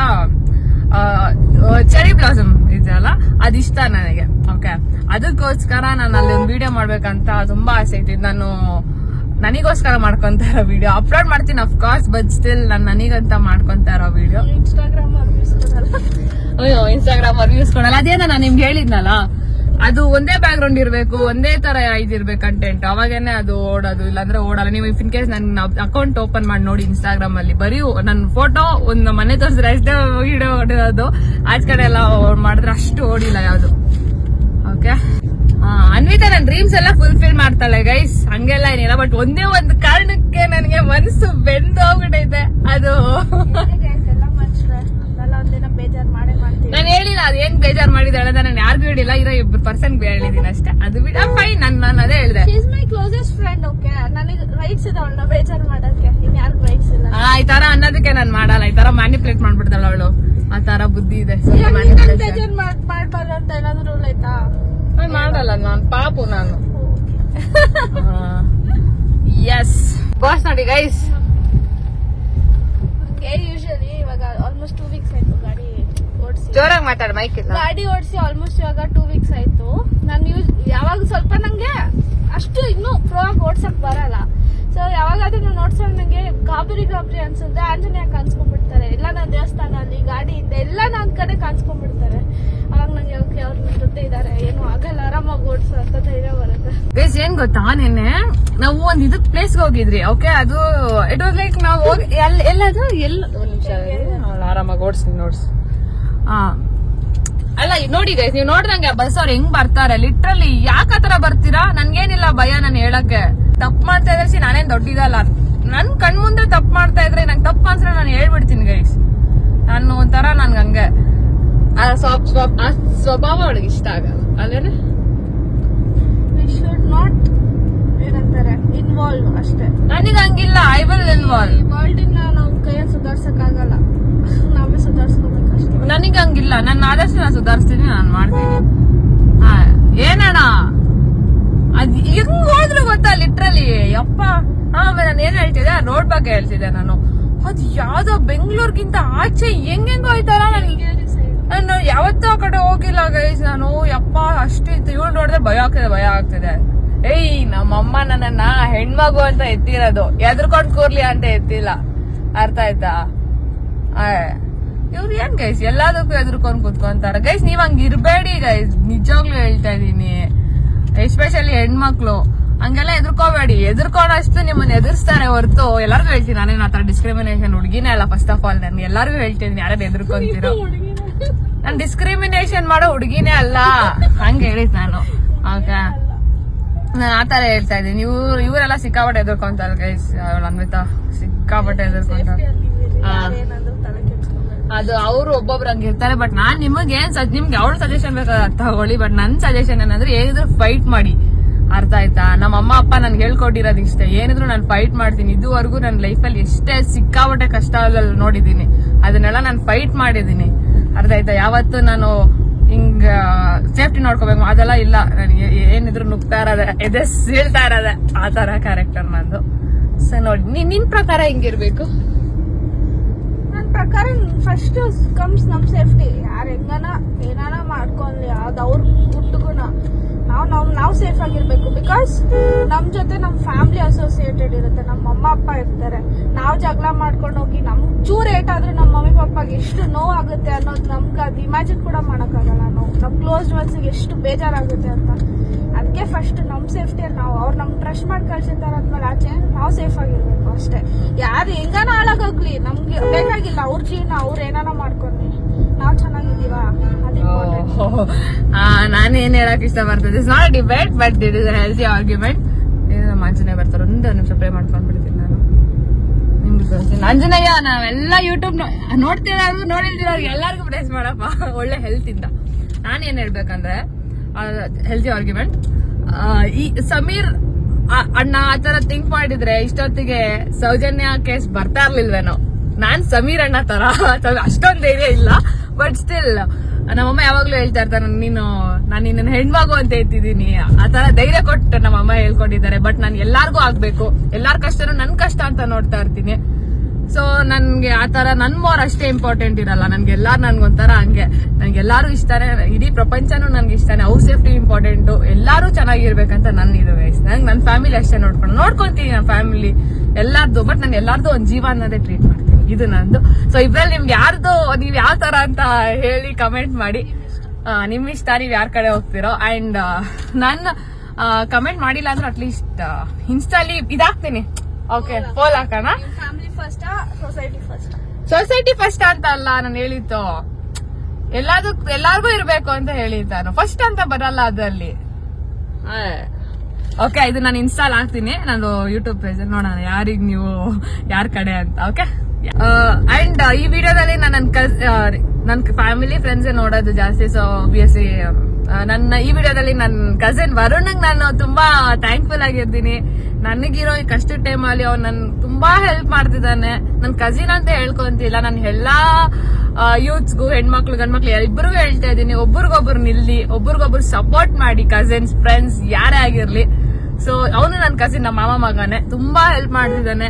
S1: ಚೆರಿ ಬ್ಲಾಸಮ್ ಇದೆಯಲ್ಲ ಅದಿಷ್ಟ ನನಗೆ. ಓಕೆ, ಅದಕ್ಕೋಸ್ಕರ ನಾನು ಅಲ್ಲಿ ಒಂದು ವಿಡಿಯೋ ಮಾಡ್ಬೇಕಂತ ತುಂಬಾ ಆಸೆ ಐತಿ. ನಾನು ನನಗೋಸ್ಕರ ಮಾಡ್ಕೊಂತ ಇರೋ ವಿಡಿಯೋ ಅಪ್ಲೋಡ್ ಮಾಡ್ತೀನಿ ಅಫ್ಕೋರ್ಸ್, ಬಟ್ ಸ್ಟಿಲ್ ನಾನು ನನಗಂತ ಮಾಡ್ಕೊಂತ ಇರೋ ವಿಡಿಯೋ.
S2: ಇನ್ಸ್ಟಾಗ್ರಾಮ್
S1: ರಿವ್ಯೂಸ್ ಕೊಡಲ್ಲ. ಅದೇನ ನಾನು ನಿಮ್ಗೆ ಹೇಳಿದ್ನಲ್ಲ, ಅದು ಒಂದೇ ಬ್ಯಾಕ್ ಗ್ರೌಂಡ್ ಇರ್ಬೇಕು, ಒಂದೇ ತರ ಇದಿರ್ಬೇಕು ಕಂಟೆಂಟ್, ಅವಾಗೇನೆ ಅದು ಓಡೋದು, ಇಲ್ಲಾಂದ್ರೆ ಓಡಲ್ಲ. ನೀವು ಇನ್ ಕೇಸ್ ನನ್ನ ಅಕೌಂಟ್ ಓಪನ್ ಮಾಡಿ ನೋಡಿ ಇನ್ಸ್ಟಾಗ್ರಾಮ್ ಅಲ್ಲಿ, ಬರೀ ನನ್ನ ಫೋಟೋ ಒಂದು ಮನೆ ತೋರಿಸಿದ್ರೆ ಅಷ್ಟೇ ವಿಡಿಯೋ ಓಡಿರೋದು, ಆಚ ಕಡೆ ಎಲ್ಲ ಮಾಡಿದ್ರೆ ಅಷ್ಟು ಓಡಿಲ್ಲ ಯಾವ್ದು. ಓಕೆ, ಅನ್ವಿತಾ ನನ್ನ ಡ್ರೀಮ್ಸ್ ಎಲ್ಲ ಫುಲ್ಫಿಲ್ ಮಾಡ್ತಾಳೆ ಗೈಸ್, ಹಂಗೆಲ್ಲ ಏನಿಲ್ಲ. ಬಟ್ ಒಂದೇ ಒಂದು ಕಾರಣಕ್ಕೆ ನನಗೆ ಮನಸ್ಸು ಬೆಂದೋಗ್ಬಿಟ್ಟೈತೆ. ಅದು ನಾನು ಹೇಳಿಲ್ಲ ಅದೇನ್ ಬೇಜಾರ್ ಮಾಡಿದಾಳೆ ಅಂತ. ನಾನು ಯಾರಿಗೂ ಹೇಳಿಲ್ಲ, ಇರೋ 2 ಪರ್ಸನ್ ಹೇಳಿದೀನಿ ಅಷ್ಟೇ. ಅದು ಬಿಡ ಫೈನ್, ನಾನು ಅದೇ ಹೇಳಿದೆ.
S2: ಮೈ ಕ್ಲೋಸೆಸ್ಟ್ ಫ್ರೆಂಡ್. ಓಕೆ, ನನಗೆ ರೈಟ್ಸ್ ಇದೆ ಅವಳನ್ನ ಬೇಜಾರ್ ಮಾಡಕ್ಕೆ, ಇನ್ ಯಾರಿಗೂ ರೈಟ್ಸ್ ಇಲ್ಲ.
S1: ಈ ತರ ಅನ್ನೋದಕ್ಕೆ ನಾನು ಮಾಡಲ್ಲ. ಈ ತರ ಮ್ಯಾನಿಪುಲೇಟ್ ಮಾಡ್ಬಿಡ್ತಾಳ ಅವಳು, ಆ ತರ ಬುದ್ಧಿ ಇದೆ.
S2: ಬೇಜಾರ್ ಮಾಡ್ಬಾರ್ದು ಅಂತ ಏನಾದ್ರು ರೂಲ್ ಆಯ್ತಾ?
S1: ನಾನು ಮಾಡಲ್ಲ, ನಾನು ಪಾಪು ನಾನು. Yes boss. ನೋಡಿ ಗೈಸ್,
S2: ಯೂಶಲಿ ಇವಾಗ ಆಲ್ಮೋಸ್ಟ್ 2 ವೀಕ್ಸ್ ಆಯ್ತು ಗಾಡಿ ಓಡಿಸಿ.
S1: ಜೋರಾಗಿ ಮಾತಾಡ, ಮೈಕ್ ಇಲ್ಲ.
S2: ಗಾಡಿ ಓಡಿಸಿ ಆಲ್ಮೋಸ್ಟ್ ಇವಾಗ 2 ವೀಕ್ಸ್ ಆಯ್ತು. ನಾನು ಯಾವಾಗ ಸ್ವಲ್ಪ ನಂಗೆ ಅಷ್ಟು ಇನ್ನೂ ಪ್ರೋ ಆಗಿ ಓಡ್ಸಕ್ ಬರಲ್ಲ. ಸೊ ಯಾವಾಗಾದ್ರೂ ನೋಡ್ಸೋದು ನಂಗೆ ಗಾಬರಿ ಅನ್ಸುತ್ತೆ. ಆಂಜನೇಯ ಕಾಣಿಸ್ಕೊಂಡ್ಬಿಡ್ತಾರೆ, ಇಲ್ಲ ನನ್ನ ದೇವಸ್ಥಾನ ಅಲ್ಲಿ ಗಾಡಿ ಇದೆ, ಎಲ್ಲ ನನ್ನ ಕಡೆ ಕಾಣಿಸ್ಕೊಂಡ್ಬಿಡ್ತಾರೆ. ಅವಾಗ ನಂಗೆ ಓಕೆ, ಅವ್ರ ನನ್ನ ಜೊತೆ ಇದಾರೆ, ಏನು ಆಗಲ್ಲ, ಆರಾಮಾಗಿ ಓಡಿಸೋ ಅಂತ ಧೈರ್ಯ ಬರುತ್ತೆ.
S1: ಗೈಸ್, ಏನ್ ಗೊತ್ತಾ, ನಿನ್ನೆ ನಾವು ಒಂದ್ ಇದಕ್ ಪ್ಲೇಸ್ ಹೋಗಿದ್ರಿ. ಓಕೆ, ಅದು ಇಟ್ ವಾಸ್ ಲೈಕ್ ನಾವು ಹೋಗಿ ಎಲ್ಲದು ಆರಾಮಾಗಿ ಓಡಿಸ್ತೀನಿ ನೋಡ್ಸ್. ಅಲ್ಲ ನೋಡಿ ಗೈಸ್, ನೀವು ನೋಡ್ದಂಗೆ ಬಸ್ ಅವ್ರು ಹೆಂಗ್ ಬರ್ತಾರೆ, ಲಿಟ್ರಲಿ ಯಾಕತರ ಬರ್ತೀರಾ? ನನ್ಗೇನಿಲ್ಲ ಭಯ, ನಾನು ಹೇಳಕ್ಕೆ. ತಪ್ಪು ಮಾಡ್ತಾ ಇದ್ರೆ ನಾನೇನ್ ದೊಡ್ಡಿದಲ್ಲ. ನನ್ ಕಣ್ ಮುಂದೆ ತಪ್ಪು ಮಾಡ್ತಾ ಇದ್ರೆ ನಂಗೆ ತಪ್ಪು ಅನ್ಸ್ರೆ ನಾನು ಹೇಳ್ಬಿಡ್ತೀನಿ ಗೈಸ್. ನಾನು ಒಂಥರ ನನ್ಗೆ ಹಂಗೆ ಸ್ವಭಾವ ಅವಳಿಗೆ ಇಷ್ಟ ಆಗಲ್ಲ ಅಲ್ಲೇನೆ.
S2: ವಿ ಶುಡ್ ನಾಟ್ ಏನಂತಾರೆ ಇನ್ವಾಲ್ವ್ ಅಷ್ಟೇ.
S1: ನನಗೆ ಹಂಗಿಲ್ಲ, ಐ ವಿಲ್ ಇನ್ವಾಲ್ವ್.
S2: ವರ್ಲ್ಡ್ ಇನ್ನ ನಾವು ಕೈಯಲ್ಲಿ ಸುಧಾರ್ಸಕ್ ಆಗಲ್ಲ, ನಾವೇ ಸುಧಾರ್ಸ್ಕೋಬೇಕಷ್ಟೇ.
S1: ನನಗೆ ಹಂಗಿಲ್ಲ, ನನ್ನ ಆದಷ್ಟು ನಾನು ಸುಧಾರಿಸ್ತೀನಿ, ನಾನು ಮಾಡ್ತೀನಿ. ಏನಣ್ಣ ಅದ್ ಹೆಂಗ್ ಹೋದ್ರು ಗೊತ್ತಾ ಲಿಟ್ರಲಿ, ಯಪ್ಪ. ಆಮೇಲೆ ನಾನು ಏನ್ ಹೇಳ್ತಿದ್ದೆ, ರೋಡ್ ಬಗ್ಗೆ ಹೇಳ್ತಿದ್ದೆ ನಾನು. ಅದ್ ಯಾವ್ದೋ ಬೆಂಗಳೂರಿಗಿಂತ ಆಚೆ ಹೆಂಗೆಂಗೋ ಹೋಯ್ತಾರ. ನಾನು ಯಾವತ್ತೂ ಆ ಕಡೆ ಹೋಗಿಲ್ಲ ಗೈಸ್ ನಾನು. ಯಪ್ಪ ಅಷ್ಟಿತ್ತು. ಇವ್ರು ನೋಡಿದ್ರೆ ಭಯ ಆಗ್ತಿದೆ. ಏಯ್, ನಮ್ಮಮ್ಮ ನನ್ನನ್ನ ಹೆಣ್ಮಗು ಅಂತ ಎತ್ತಿರೋದು, ಎದ್ರಕೊಂಡ್ ಕೂರ್ಲಿ ಅಂತ ಎತ್ತಿಲ್ಲ. ಅರ್ಥ ಆಯ್ತಾ? ಇವ್ರು ಏನ್ ಗೈಸ್ ಎಲ್ಲದಕ್ಕೂ ಎದ್ರಕೊಂಡ್ ಕೂತ್ಕೊಂತಾರ. ಗೈಸ್, ನೀವ್ ಹಂಗ ಇರ್ಬೇಡಿ ಗೈಸ್, ನಿಜವಾಗ್ಲೂ ಹೇಳ್ತಾ ಇದೀನಿ. ಎಸ್ಪೆಷಲಿ ಹೆಣ್ಮಕ್ಳು ಹಂಗೆಲ್ಲ ಎದ್ರಕೋಬೇಡಿ. ಎದ್ರಕೊಂಡಷ್ಟು ನಿಮ್ಮನ್ನ ಎದುರಿಸ್ತಾರೆ ಹೊರತು. ಎಲ್ಲರಿಗೂ ಹೇಳ್ತೀನಿ, ನಾನೇನು ಆತರ ಡಿಸ್ಕ್ರಿಮಿನೇಷನ್ ಹುಡುಗಿನೇ ಅಲ್ಲ. ಫಸ್ಟ್ ಆಫ್ ಆಲ್ ನಾನು ಎಲ್ಲರಿಗೂ ಹೇಳ್ತೀನಿ, ಯಾರು ಎದ್ರಕೊಂತೀರೋ. ನಾನ್ ಡಿಸ್ಕ್ರಿಮಿನೇಷನ್ ಮಾಡೋ ಹುಡುಗಿನೇ ಅಲ್ಲ, ಹಂಗ ಹೇಳಿದ್ ನಾನು. ಓಕೆ, ನಾನು ಆತರ ಹೇಳ್ತಾ ಇದ್ದೀನಿ. ಇವರೆಲ್ಲ ಸಿಕ್ಕಾಪಟ್ಟೆ ಎದುರ್ಕೊಂತಾರೆ ಗೈಸ್. ಅನ್ವಿತಾ ಸಿಕ್ಕಾಪಟ್ಟೆ ಎದುರ್ಕೊಂತಾರೆ. ಅದು ಅವ್ರು ಒಬ್ಬೊಬ್ರು ಹಂಗಿರ್ತಾರೆ. ಬಟ್ ನಾನ್ ನಿಮ್ಗೆ ಅವ್ಳ ಸಜೆಷನ್ ಬೇಕಾದ್ರೆ ತಗೊಳ್ಳಿ. ಬಟ್ ನನ್ ಸಜೆಷನ್ ಏನಂದ್ರೆ, ಏನಿದ್ರು ಫೈಟ್ ಮಾಡಿ. ಅರ್ಥ ಆಯ್ತಾ? ನಮ್ಮ ಅಮ್ಮ ಅಪ್ಪ ನನ್ಗೆ ಹೇಳ್ಕೊಟ್ಟಿರೋದು ಇಷ್ಟ, ಏನಿದ್ರು ನಾನು ಫೈಟ್ ಮಾಡ್ತೀನಿ. ಇದುವರೆಗೂ ನನ್ನ ಲೈಫಲ್ಲಿ ಎಷ್ಟೇ ಸಿಕ್ಕಾಪಟ್ಟೆ ಕಷ್ಟ ನೋಡಿದೀನಿ, ಅದನ್ನೆಲ್ಲ ನಾನು ಫೈಟ್ ಮಾಡಿದೀನಿ. ಅರ್ಥ ಆಯ್ತಾ? ಯಾವತ್ತು ನಾನು ಹಿಂಗ ಸೇಫ್ಟಿ ನೋಡ್ಕೋಬೇಕು ಅದೆಲ್ಲ ಇಲ್ಲ. ನನಗೆ ಏನಿದ್ರು ನುಗ್ತಾ ಇರೋದೆ, ಎದೆ ಸೀಳ್ತಾ ಇರೋದೆ, ಆ ತರ ಕ್ಯಾರೆಕ್ಟರ್ ನಂದು. ಸೊ ನೋಡಿ, ನಿನ್ ಪ್ರಕಾರ ಹೆಂಗಿರ್ಬೇಕು?
S2: ನನ್ನ ಪ್ರಕಾರ ಫಸ್ಟ್ ಕಮ್ಸ್ ನಮ್ ಸೇಫ್ಟಿ. ಯಾರು ಹೆಂಗನ ಏನಾನ ಮಾಡ್ಕೊಂಡ್ಲಿ, ಅದು ಅವ್ರ ಹುಟ್ಟುಗುಣ. ನಾವು ಸೇಫ್ ಆಗಿರ್ಬೇಕು. ಬಿಕಾಸ್ ನಮ್ ಜೊತೆ ನಮ್ ಫ್ಯಾಮಿಲಿ ಅಸೋಸಿಯೇಟೆಡ್ ಇರುತ್ತೆ, ನಮ್ಮ ಅಮ್ಮ ಅಪ್ಪ ಇರ್ತಾರೆ. ನಾವು ಜಗಳ ಮಾಡ್ಕೊಂಡು ಹೋಗಿ ನಮ್ ಚೂರ್ ಏಟಾದ್ರೆ ನಮ್ಮ ಮಮ್ಮಿ ಪಪ್ಪಾಗೆ ಎಷ್ಟು ನೋವಾಗುತ್ತೆ ಅನ್ನೋದು ನಮ್ಗೆ ಅದು ಇಮ್ಯಾಜಿನ್ ಕೂಡ ಮಾಡಕ್ಕಾಗಲ್ಲ. ನಮ್ ಕ್ಲೋಸ್ ಒನ್ಸ್ಗೆ ಎಷ್ಟು ಬೇಜಾರಾಗುತ್ತೆ ಅಂತ. ಅದಕ್ಕೆ ಫಸ್ಟ್ ನಮ್ ಸೇಫ್ಟಿ ನಾವು ಅವ್ರು ನಮ್ ಟ್ರಸ್ಟ್ ಮಾಡಿ ಕಳ್ಸಿರ್ತಾರೆ ಅಂದ್ಮೇಲೆ ಆಚೆ ನಾವು ಸೇಫ್ ಆಗಿರ್ಬೇಕು ಅಷ್ಟೇ. ಯಾರು ಹೆಂಗಾನ ಹಾಳಾಗೋಗ್ಲಿ ನಮ್ಗೆ ಬೇಕಾಗಿಲ್ಲ. ಅವ್ರ ಜೀವನ ಅವ್ರು ಏನಾನ ಮಾಡ್ಕೊಂಡ್ಲಿ, ನಾವ್ ಚೆನ್ನಾಗಿದ್ದೀವ ಅದು ಇಂಪಾರ್ಟೆಂಟ್.
S1: ನಾನು ಏನ್ ಹೇಳಕ್ ಇಷ್ಟ ಬರ್ತದೆ, it's not debate but it is a healthy argument. Anjaneya ಬರ್ತಾರೆ, ಒಂದು ನಿಮಿಷ ಪ್ಲೇ ಮಾಡ್ಕೊಂಡ್ಬಿಡ್ತೀನಿ ನಾನು. ನಿಮ್ಗೆ ತೋರಿಸ್ತೀನಿ. ಆಂಜನೇಯ ನಾವೆಲ್ಲ ಯೂಟ್ಯೂಬ್ ನೋಡ್ತಿರೋರು ನೋಡಿಲ್ದಿರೋರು ಎಲ್ಲರಿಗೂ ಪ್ಲೇಸ್ ಮಾಡಪ್ಪ, ಒಳ್ಳೆ ಹೆಲ್ತ್ ಇಂದ. ನಾನೇನ್ ಹೇಳ್ಬೇಕಂದ್ರೆ, ಹೆಲ್ತಿ ಆರ್ಗ್ಯುಮೆಂಟ್, ಈ ಸಮೀರ್ ಅಣ್ಣ ಆತರ ಥಿಂಕ್ ಮಾಡಿದ್ರೆ ಇಷ್ಟೊತ್ತಿಗೆ ಸೌಜನ್ಯ ಕೇಸ್ ಬರ್ತಾ ಇರ್ಲಿಲ್ವೇನೋ. ನಾನ್ ಸಮೀರ್ ಅಣ್ಣ ತರ ಅಷ್ಟೊಂದ್ ಧೈರ್ಯ ಇಲ್ಲ, ಬಟ್ ಸ್ಟಿಲ್ ನಮ್ಮಮ್ಮ ಯಾವಾಗ್ಲೂ ಹೇಳ್ತಾ ಇರ್ತಾರೆ, ನಾನು ನಿನ್ನ ಹೆಣ್ಮಗು ಅಂತ ಹೇಳ್ತಿದ್ದೀನಿ. ಆತರ ಧೈರ್ಯ ಕೊಟ್ಟು ನಮ್ಮಮ್ಮ ಹೇಳ್ಕೊಂಡಿದ್ದಾರೆ. ಬಟ್ ನಾನು ಎಲ್ಲಾರ್ಗೂ ಆಗ್ಬೇಕು, ಎಲ್ಲಾರ ಕಷ್ಟನೂ ನನ್ ಕಷ್ಟ ಅಂತ ನೋಡ್ತಾ ಇರ್ತೀನಿ. ಸೊ ನನ್ಗೆ ಆತರ ನನ್ ಮೋರ್ ಅಷ್ಟೇ ಇಂಪಾರ್ಟೆಂಟ್ ಇರಲ್ಲ. ನನ್ಗೆಲ್ಲಾರು ನನ್ಗೊಂಥರ ಹಂಗೆ, ನನ್ಗೆಲ್ಲಾರು ಇಷ್ಟಾನೆ, ಇಡೀ ಪ್ರಪಂಚನೂ ನನ್ಗೆ ಇಷ್ಟಾನೆ. ಅವ್ರ ಸೇಫ್ಟಿ ಇಂಪಾರ್ಟೆಂಟ್, ಎಲ್ಲಾರು ಚೆನ್ನಾಗಿರ್ಬೇಕಂತ ನನ್ ಇದು ಗೈಸ್. ನಂಗೆ ನನ್ ಫ್ಯಾಮಿಲಿ ಅಷ್ಟೇ ನೋಡ್ಕೊಂತೀನಿ ನನ್ನ ಫ್ಯಾಮಿಲಿ ಎಲ್ಲಾರ್ದು. ಬಟ್ ನಾನು ಎಲ್ಲಾರ್ದು ಒಂದ್ ಜೀವ ಅನ್ನೋದೇ ಟ್ರೀಟ್ ಮಾಡ್ತೀನಿ, ಇದು ನಂದು. ಸೊ ಇದ್ರಲ್ಲಿ ನಿಮ್ಗೆ ಯಾರ್ದು, ನೀವ್ ಯಾವ ತರ ಅಂತ ಹೇಳಿ ಕಮೆಂಟ್ ಮಾಡಿ. ನಿಮ್ ಇಷ್ಟ, ನೀವ್ ಯಾರ ಕಡೆ ಹೋಗ್ತಿರೋ. ಅಂಡ್ ನಾನು ಕಮೆಂಟ್ ಮಾಡಿಲ್ಲ ಅಂದ್ರೆ ಅಟ್ಲೀಸ್ಟ್ ಇನ್ಸ್ಟಾಲಿ ಇದಾಗ್ತೀನಿ. ಓಕೆ, ಪೋಲ್ ಹಾಕೋಣ. ಸೊಸೈಟಿ ಫಸ್ಟ್ ಅಂತ ಅಲ್ಲ ನಾನು ಹೇಳಿದ್ದು, ಎಲ್ಲಾರ್ಗೂ ಇರ್ಬೇಕು ಅಂತ ಹೇಳಿದ್ದು ನಾನು. ಫಸ್ಟ್ ಅಂತ ಬರಲ್ಲ ಅದ್ರಲ್ಲಿ. ಓಕೆ, ಇದು ನಾನು ಇನ್ಸ್ಟಾಲ್ ಹಾಕ್ತೀನಿ, ನಾನು ಯೂಟ್ಯೂಬ್ ಪೇಜ್ ನೋಡೋಣ ಯಾರಿಗ್ ನೀವು ಯಾರ ಕಡೆ ಅಂತ. ಓಕೆ, ಅಂಡ್ ಈ ವಿಡಿಯೋದಲ್ಲಿ ನನ್ನ ಫ್ಯಾಮಿಲಿ ಫ್ರೆಂಡ್ಸ್ ನೋಡೋದು ಜಾಸ್ತಿ. ಸೊ ಆಬ್ವಿಯಸ್ಲಿ ನನ್ನ ಈ ವಿಡಿಯೋದಲ್ಲಿ ನನ್ನ ಕಸಿನ್ ವರುಣ್ಗೆ ನಾನು ತುಂಬಾ ಥ್ಯಾಂಕ್ಫುಲ್ ಆಗಿರ್ತೀನಿ. ನನಗಿರೋ ಈ ಕಷ್ಟದ ಟೈಮಲ್ಲಿ ಅವ್ನು ನನ್ ತುಂಬಾ ಹೆಲ್ಪ್ ಮಾಡ್ತಿದ್ದಾನೆ. ನನ್ ಕಸಿನ್ ಅಂತ ಹೇಳ್ಕೊಂತಿಲ್ಲ, ನಾನು ಎಲ್ಲಾ ಯೂತ್ಸ್ಗೂ, ಹೆಣ್ಮಕ್ಳು ಗಂಡ್ಮಕ್ಳು ಇಬ್ಬರಿಗೂ ಹೇಳ್ತಾ ಇದ್ದೀನಿ, ಒಬ್ರಿಗೊಬ್ರು ನಿಲ್ಲಿ, ಒಬ್ರಿಗೊಬ್ರು ಸಪೋರ್ಟ್ ಮಾಡಿ. ಕಸಿನ್ಸ್, ಫ್ರೆಂಡ್ಸ್ ಯಾರೇ ಆಗಿರ್ಲಿ. ಸೊ ಅವನು ನನ್ನ ಕಸಿನ್, ನಮ್ಮ ಮಾಮ ಮಗನೇ, ತುಂಬಾ ಹೆಲ್ಪ್ ಮಾಡ್ತಿದ್ದಾನೆ.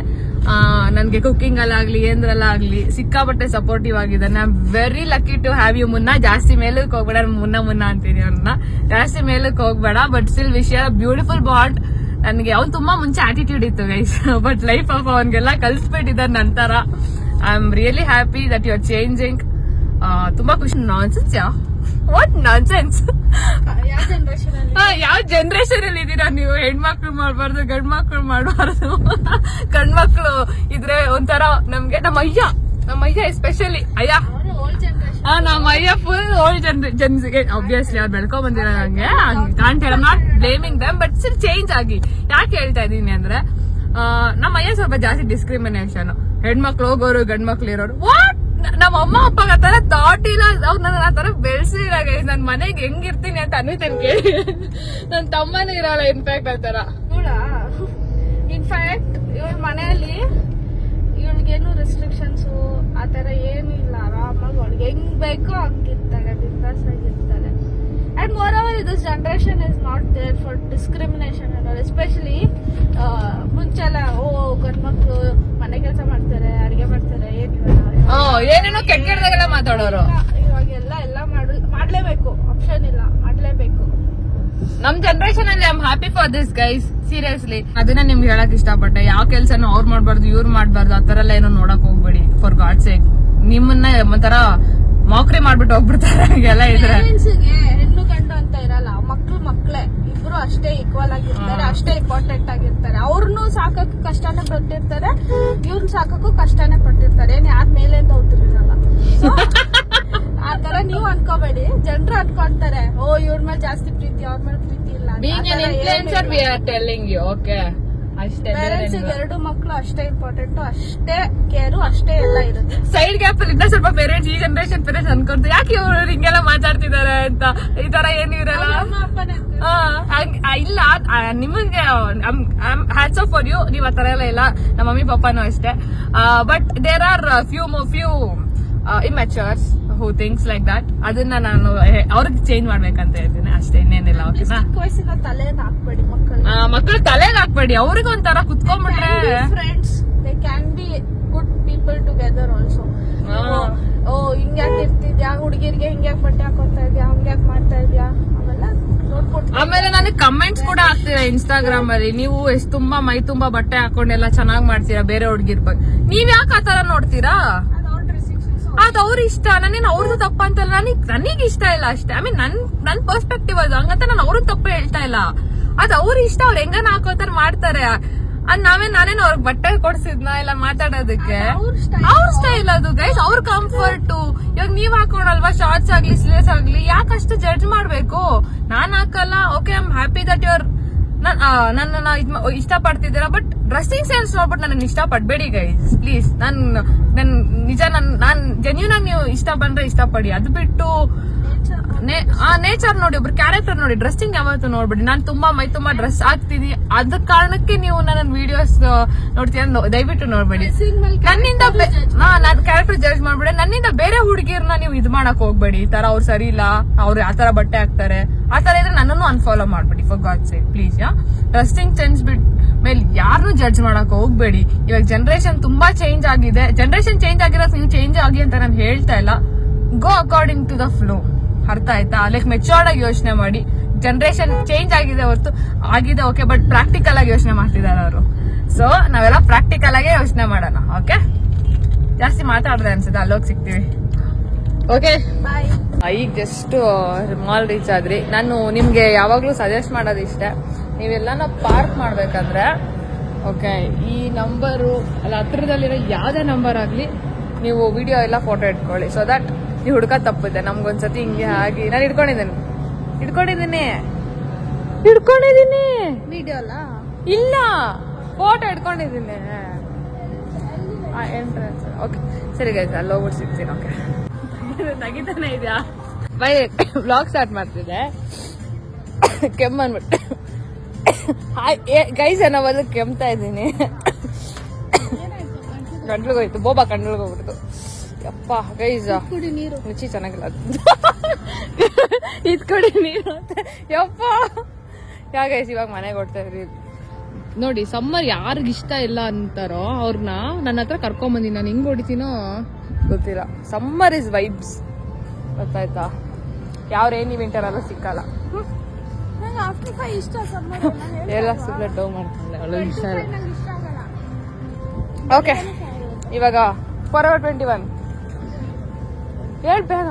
S1: ನನ್ಗೆ ಕುಕಿಂಗ್ ಅಲ್ಲಾಗ್ಲಿ ಏನ್ರಲ್ಲಾಗ್ಲಿ ಸಿಕ್ಕಾಪಟ್ಟೆ ಸಪೋರ್ಟಿವ್ ಆಗಿದ್ದಾನೆ. I am very lucky to have you. ಜಾಸ್ತಿ ಮೇಲಕ್ಕೆ ಹೋಗ್ಬೇಡ, ಮುನ್ನ ಅಂತೀನಿ ಅವ್ರನ್ನ, ಜಾಸ್ತಿ ಮೇಲಕ್ಕೆ ಹೋಗ್ಬೇಡ. ಬಟ್ ಸ್ಟಿಲ್ ವಿಷಯ ಬ್ಯೂಟಿಫುಲ್ ಬಾಂಡ್. ನನ್ಗೆ ಅವ್ನು ತುಂಬಾ ಮುಂಚೆ ಆಟಿಟ್ಯೂಡ್ ಇತ್ತು ಗೈಸ್, ಬಟ್ ಲೈಫ್ ಆಫ್ ಅವನ್ಗೆಲ್ಲ ಕಲ್ಸ್ಬಿಟ್ಟಿದ್ದಾನೆ ನಂತರ. I am really happy that you are changing. ತುಂಬಾ ಖುಷಿ. Nonsense, what nonsense? ಯಾವ ಜನರೇಷನ್ ಅಲ್ಲಿ ಇದೀರಾ ನೀವು? ಹೆಣ್ಮಕ್ಳು ಮಾಡ್ಬಾರ್ದು, ಗಂಡ್ಮಕ್ಳು ಮಾಡ್ಬಾರ್ದು. ಗಂಡ್ಮಕ್ಳು ಇದ್ರೆ ಒಂಥರ ನಮ್ಗೆ, ನಮ್ಮ ಅಯ್ಯ ಎಸ್ಪೆಷಲಿ ಅಯ್ಯ, ನಮ್ಮ ಅಯ್ಯ ಫುಲ್ ಓಲ್ಡ್ ಜನ್ಸಿಗೆ. ಆಬ್ವಿಯಸ್ಲಿ ಅವ್ರು ಬೆಳ್ಕೊಂಡ್ ಬಂದಿರೋ ನಂಗೆ ಕಾಂಟ್ ಹೇಳ, not blaming dum, but still change ಆಗಿ. ಯಾಕೆ ಹೇಳ್ತಾ ಇದೀನಿ ಅಂದ್ರೆ, ನಮ್ಮ ಅಯ್ಯ ಸ್ವಲ್ಪ ಜಾಸ್ತಿ ಡಿಸ್ಕ್ರಿಮಿನೇಷನ್. ಹೆಣ್ಮಕ್ಳು ಹೋಗೋರು, ಗಂಡ್ಮಕ್ಳು ಇರೋರು. ವಾಟ್? ನಮ್ಮ ಅಮ್ಮ ಅಪ್ಪಗ ಆತರ ಥಾಟ್ ಇಲ್ಲ, ಅವ್ರು ನನ್ನ ಆತರ ಬೆಳೆಸಿಲ್ಲ ಗೈಸ್. ನನ್ ಮನೆಗೆ ಹೆಂಗಿರ್ತೀನಿ ಅಂತ ಅನ್ನಿತನ್ ಕೇಳಿ. ನನ್ ತಮ್ಮನೂ ಇರಲ್ಲ ಇನ್ಫ್ಯಾಕ್ಟ್ ಆತರ.
S2: ಇನ್ಫ್ಯಾಕ್ಟ್ ಇವಳ ಮನೆಯಲ್ಲಿ ಇವಳಿಗೇನು ರೆಸ್ಟ್ರಿಕ್ಷನ್ಸ್ ಆತರ ಏನು ಇಲ್ಲ. ಆರಾಮಾಗಿ ಅವಳಿಗೆ ಹೆಂಗ್ ಬೇಕೋ ಹಂಗಿರ್ತಾಳೆ, ಬಿಂದಾಸ್ ಆಗಿರ್ತಾಳೆ. And more over this generation is not there for discrimination ಅನ್ನೋದು. ಎಸ್ಪೆಷಲಿ ಮುಂಚೆಲ್ಲ ಗಂಡ್ಮಕ್ಳು ಮನೆ ಕೆಲಸ ಮಾಡ್ತಾರೆ, ಅಡಿಗೆ ಮಾಡ್ತಾರೆ,
S1: ಏನೇನೋ ಕೆಟ್ಟದಾಗೆಲ್ಲ ಮಾತಾಡೋರು.
S2: ಇವಾಗೆಲ್ಲ ಮಾಡ್ಲೇಬೇಕು, ಆಪ್ಷನ್ ಇಲ್ಲ, ಮಾಡ್ಲೇಬೇಕು.
S1: ನಮ್ ಜನರೇಷನ್ ಅಲ್ಲಿ I am happy for this guys, seriously. ಅದನ್ನ ನಿಮ್ಗೆ ಹೇಳಕ್ ಇಷ್ಟಪಟ್ಟೆ. ಯಾವ ಕೆಲ್ಸನೂ ಅವ್ರು ಮಾಡ್ಬಾರ್ದು, ಇವ್ರು ಮಾಡ್ಬಾರ್ದು, ಆತರ ಎಲ್ಲ ಏನೋ ನೋಡಕ್ ಹೋಗ್ಬೇಡಿ. ಫಾರ್ ಗಾಡ್ ಸೇಕ್, ನಿಮ್ಮನ್ನ ಒಂಥರ ಮೋಕ್ರಿ ಮಾಡ್ಬಿಟ್ಟು ಹೋಗ್ಬಿಡ್ತಾರೆ ಎಲ್ಲ ಇದ್ರೆ.
S2: ಹೆಣ್ಣು ಗಂಡು ಅಂತ ಇರಲ್ಲ, ಮಕ್ಳೇ ಇಬ್ರು ಅಷ್ಟೇ ಈಕ್ವಲ್ ಆಗಿರ್ತಾರೆ, ಅಷ್ಟೇ ಇಂಪಾರ್ಟೆಂಟ್ ಆಗಿರ್ತಾರೆ. ಅವ್ರನ್ನು ಸಾಕಕ್ಕೂ ಕಷ್ಟನೇ ಪಟ್ಟಿರ್ತಾರೆ, ಇವ್ರನ್ನ ಸಾಕಕ್ಕೂ ಕಷ್ಟನೇ ಪಟ್ಟಿರ್ತಾರೆ. ಏನ್ ಯಾರ ಮೇಲೆ ಅಂತ ಹೋಗ್ತಿರಲ್ಲ. ಆತರ ನೀವು ಅನ್ಕೋಬೇಡಿ, ಜನರು ಅನ್ಕೊಂತಾರೆ, ಇವ್ರ ಮೇಲೆ ಜಾಸ್ತಿ ಪ್ರೀತಿ, ಅವ್ರ ಮೇಲೆ ಪ್ರೀತಿ ಇಲ್ಲ. ಪೇರೆಂಟ್ಸ್ ಎರಡು ಮಕ್ಳು ಅಷ್ಟೇ ಇಂಪಾರ್ಟೆಂಟ್, ಅಷ್ಟೇ ಕೇರು, ಅಷ್ಟೇ ಎಲ್ಲ ಇರುತ್ತೆ.
S1: ಸೈಡ್ ಗ್ಯಾಪ್ ಅಲ್ಲಿ ಇದ್ದ ಸ್ವಲ್ಪ ಪೇರೆಂಟ್ಸ್, ಈ ಜನರೇಷನ್ ಪೇರೆಂಟ್ಸ್ ಅನ್ಕೊಂತ ಯಾಕೆ ಇವ್ರು ಹಿಂಗೆಲ್ಲ ಮಾತಾಡ್ತಿದಾರೆ ಅಂತ. ಈ ತರ ಏನು ಇರಲ್ಲ. ಇಲ್ಲ, ನಿಮಗೆ ಹ್ಯಾಟ್ಸ್ ಆಫ್ ಫಾರ್ ಯು. ನೀವ್ ಆತರ ಎಲ್ಲ ಇಲ್ಲ, ನಮ್ಮ ಮಮ್ಮಿ ಪಪ್ಪಾನು ಅಷ್ಟೇ. But there are few immatures who thinks like that. ಅದನ್ನ ನಾನು ಅವ್ರಿಗೆ ಚೇಂಜ್ ಮಾಡ್ಬೇಕಂತ ಹೇಳ್ತೀನಿ ಅಷ್ಟೇ, ಇನ್ನೇನಿಲ್ಲ. ಓಕೆನಾ?
S2: ವಯಸ್ಸಿನ ತಲೆಗೆ ಹಾಕ್ಬೇಡಿ
S1: ಮಕ್ಕಳು ತಲೆಗೆ ಹಾಕ್ಬೇಡಿ. ಅವ್ರಿಗೆ ಒಂಥರ ಕುತ್ಕೊಂಡ್ಬಿಟ್ರೆ
S2: friends, they can be good people together also. ಹಿಂಗ್ಯಾಕ್ ಇರ್ತಿದ್ಯಾ, ಹುಡುಗಿರ್ಗೆ ಹಿಂಗ್ಯಾಕ್ ಬಟ್ಟೆ ಹಾಕೋತಾ ಇದ್ಯಾ, ಹಂಗ್ಯಾಕ್ ಮಾಡ್ತಾ ಇದ್ಯಾ, ಅವೆಲ್ಲ ನೋಡ್ಕೊಡ್ತೀನಿ.
S1: ಆಮೇಲೆ ನನಗೆ ಕಮೆಂಟ್ಸ್ ಕೂಡ ಆಗ್ತೀರಾ ಇನ್ಸ್ಟಾಗ್ರಾಮ್ ಅಲ್ಲಿ, ನೀವು ಎಷ್ಟು ತುಂಬಾ ಮೈ ತುಂಬಾ ಬಟ್ಟೆ ಹಾಕೊಂಡೆಲ್ಲ ಚೆನ್ನಾಗ್ ಮಾಡ್ತೀರಾ ಬೇರೆ ಹುಡುಗಿರ್ ಬಗ್ಗೆ. ನೀವ್ ಯಾಕೆ ಆತರ ನೋಡ್ತೀರಾ? ಅದ್ ಅವ್ರ ಇಷ್ಟ, ನಾನೇನು ಅವ್ರದ್ದು ತಪ್ಪ ಅಂತಲ್ಲ, ನನಗ್ ಇಷ್ಟ ಇಲ್ಲ ಅಷ್ಟೇ. ಐ ಮೀನ್ ನನ್ ಪರ್ಸ್ಪೆಕ್ಟಿವ್ ಅದು, ಹಂಗಂತ ನಾನು ಅವ್ರದ್ದು ತಪ್ಪು ಹೇಳ್ತಾ ಇಲ್ಲ. ಅದ್ ಅವ್ರ ಇಷ್ಟ, ಅವ್ರ ಹೆಂಗನ ಹಾಕೋತಾರ ಮಾಡ್ತಾರೆ. ನಾನೇನು ಅವ್ರಿಗೆ ಬಟ್ಟೆ ಕೊಡ್ಸಿದ್ನ ಇಲ್ಲ ಮಾತಾಡೋದಕ್ಕೆ. ಅವ್ರ ಸ್ಟೈಲ್ ಅದು ಗೈಸ್, ಅವ್ರ ಕಂಫರ್ಟ್. ಇವಾಗ ನೀವ್ ಹಾಕೋಣಲ್ವಾ, ಶಾರ್ಟ್ಸ್ ಆಗ್ಲಿ ಸ್ಲೀವ್ಸ್ ಆಗ್ಲಿ, ಯಾಕಷ್ಟು ಜಡ್ಜ್ ಮಾಡ್ಬೇಕು? ನಾನ್ ಹಾಕಲ್ಲ. Okay, I am happy that your ನನ್ನ ಇಷ್ಟ ಪಡ್ತಿದ್ದೀರಾ. ಬಟ್ ಡ್ರೆಸ್ಸಿಂಗ್ ಸೆನ್ಸ್ ನೋಡ್ಬಿಟ್ಟು ನನ್ನ ಇಷ್ಟ ಪಡ್ಬೇಡಿ ಗೈಸ್, ಪ್ಲೀಸ್. ನಾನ್ ಜೆನ್ಯೂನ್ ಆಗಿ ನೀವು ಇಷ್ಟ ಬಂದ್ರೆ ಇಷ್ಟ ಪಡಿ. ಅದು ಬಿಟ್ಟು ನೇಚರ್ ನೋಡಿ, ಒಬ್ರು ಕ್ಯಾರೆಕ್ಟರ್ ನೋಡಿ. ಡ್ರೆಸ್ಸಿಂಗ್ ಯಾವತ್ತೂ ನೋಡ್ಬಿಡಿ. ನಾನು ತುಂಬಾ ಮೈ ತುಂಬಾ ಡ್ರೆಸ್ ಹಾಕ್ತೀನಿ, ಅದ ಕಾರಣಕ್ಕೆ ನೀವು ನನ್ನ ವಿಡಿಯೋಸ್ ನೋಡ್ತೀರ, ದಯವಿಟ್ಟು ನೋಡ್ಬೇಡಿ. ನನ್ನಿಂದ ನಾನ್ ಕ್ಯಾರೆಕ್ಟರ್ ಜಡ್ಜ್ ಮಾಡ್ಬೇಡಿ. ನನ್ನಿಂದ ಬೇರೆ ಹುಡುಗಿರ್ನ ನೀವು ಇದ್ ಮಾಡಕ್ ಹೋಗ್ಬೇಡಿ. ಈ ತರ ಅವ್ರು ಸರಿ ಇಲ್ಲ, ಅವ್ರು ಯಾವ ತರ ಬಟ್ಟೆ ಹಾಕ್ತಾರೆ, ಆ ತರ ಇದ್ರೆ ನನ್ನನ್ನು ಅನ್ಫಾಲೋ ಮಾಡ್ಬೇಡಿ for God sake please. Dressing sense ಬಿಟ್ ಮೇಲೆ ಯಾರನ್ನೂ ಜಡ್ಜ್ ಮಾಡಕ್ ಹೋಗ್ಬೇಡಿ. ಇವಾಗ ಜನರೇಷನ್ ತುಂಬಾ ಚೇಂಜ್ ಆಗಿದೆ. ಜನರೇಷನ್ ಚೇಂಜ್ ಆಗಿರೋದು ನೀವು ಚೇಂಜ್ ಆಗಿ ಅಂತ ನಾನು ಹೇಳ್ತಾ ಇಲ್ಲ. ಗೋ ಅಕಾರ್ಡಿಂಗ್ ಟು ದ ಫ್ಲೋ. ಅರ್ಥ ಆಯ್ತಾ? ಲೈಕ್ ಮೆಚೂರ್ಡ್ ಆಗಿ ಯೋಚನೆ ಮಾಡಿ. ಜನರೇಷನ್ ಚೇಂಜ್ ಆಗಿದೆ ಹೊರತು ಆಗಿದೆ ಓಕೆ, ಬಟ್ ಪ್ರಾಕ್ಟಿಕಲ್ ಆಗಿ ಯೋಚನೆ ಮಾಡ್ತಿದ್ದಾರೆ ಅವರು. ಸೊ ನಾವೆಲ್ಲ ಪ್ರಾಕ್ಟಿಕಲ್ ಆಗೇ ಯೋಚನೆ ಮಾಡೋಣ. ಓಕೆ, ಜಾಸ್ತಿ ಮಾತಾಡಿದ್ರೆ ಅನ್ಸುತ್ತೆ. ಅಲ್ಲೋಗಿ ಸಿಗ್ತೀವಿ. ಓಕೆ, ಈಗ ಜಸ್ಟ್ ಮಾಲ್ ರೀಚ್ ಆದ್ರಿ. ನಾನು ನಿಮ್ಗೆ ಯಾವಾಗ್ಲೂ ಸಜೆಸ್ಟ್ ಮಾಡೋದು ಇಷ್ಟ, ನೀವೆಲ್ಲಾನ ಪಾರ್ಕ್ ಮಾಡ್ಬೇಕಂದ್ರೆ ಓಕೆ, ಈ ನಂಬರು ಅಲ್ಲ ಹತ್ರದಲ್ಲಿರೋ ಯಾವ್ದೇ ನಂಬರ್ ಆಗ್ಲಿ ನೀವು ವಿಡಿಯೋ ಎಲ್ಲ ಫೋಟೋ ಇಟ್ಕೊಳ್ಳಿ. ಸೊ ದಟ್ ನೀವು ಹುಡ್ಕ ತಪ್ಪುತ್ತೆ. ನಮ್ಗೊಂದ್ಸತಿ ಹಿಂಗೆ ಆಗಿ ನಾನು ಇಟ್ಕೊಂಡಿದ್ದೀನಿ
S2: ವಿಡಿಯೋ ಅಲ್ಲ,
S1: ಇಲ್ಲ ಫೋಟೋ ಇಟ್ಕೊಂಡಿದ್ದೀನಿ. ಎಂಟ್ರೆನ್ಸ್ ಓಕೆ, ಸರಿ ಗೈಸ್, ಅಲ್ಲಿ ಹೋಗ್ಬಿಟ್ಟು ಸಿಗ್ತೀನಿ. ಓಕೆ, ನಗಿತಾನೆ ಇದೆಯಾ? ಬೈ ವ್ಲಾಗ್ ಸ್ಟಾರ್ಟ್ ಮಾಡ್ತಿದ್ದೆ, ಕೆಮ್ಮನ್ಬಿಟ್ಟು ಗೈಸ್ ನಾವಲ್ಲಿ ಕೆಮ್ತಾ ಇದ್ದೀನಿ. ಗಂಟ್ಲಿಗೋಯ್ತು, ಬೋಬಾ ಗಂಟ್ಲಿಗೋಗ್ಬಿಡ್ತು. ಯಪ್ಪ ಗೈಸ್,
S2: ನೀರು
S1: ರುಚಿ ಚೆನ್ನಾಗಿಲ್ಲ. ಇದ್ ಕೊಡಿ ನೀರು ಅಂತ. ಯಪ್ಪ ಯಾ ಗೈಸ್, ಇವಾಗ ಮನೆಗೆ ಹೊಡ್ತಾ ಇದ್ರಿ ನೋಡಿ. ಸಮ್ಮರ್ ಯಾರಿಗ ಇಷ್ಟ ಇಲ್ಲ ಅಂತಾರೋ ಅವ್ರನ್ನ ನನ್ನ ಹತ್ರ ಕರ್ಕೊಂಬಂದಿನಿ. ನಾನು ಹಿಂಗ್ ಹೊಡಿತೀನೋ ಗೊತ್ತಿಲ್ಲ. ಸಮ್ಮರ್ ಇಸ್ ವೈಬ್ಸ್, ಗೊತ್ತಾಯ್ತಾ? ಯಾವ ರೇನಿ ವಿಂಟರ್ ಎಲ್ಲ ಸಿಕ್ಕಲ್ಲ.
S2: ಇಷ್ಟ
S1: ಎಲ್ಲ ಸುಮ್ಮನೆ ಡೌ ಮಾಡ್ತಾಳೆ, ಅವಳಿಗೆ ಇಷ್ಟ ಇಲ್ಲ. ಓಕೆ, ಇವಾಗ ಫಾರ್ವರ್ಡ್ 21 ಹೇಳ್ಬೇಡ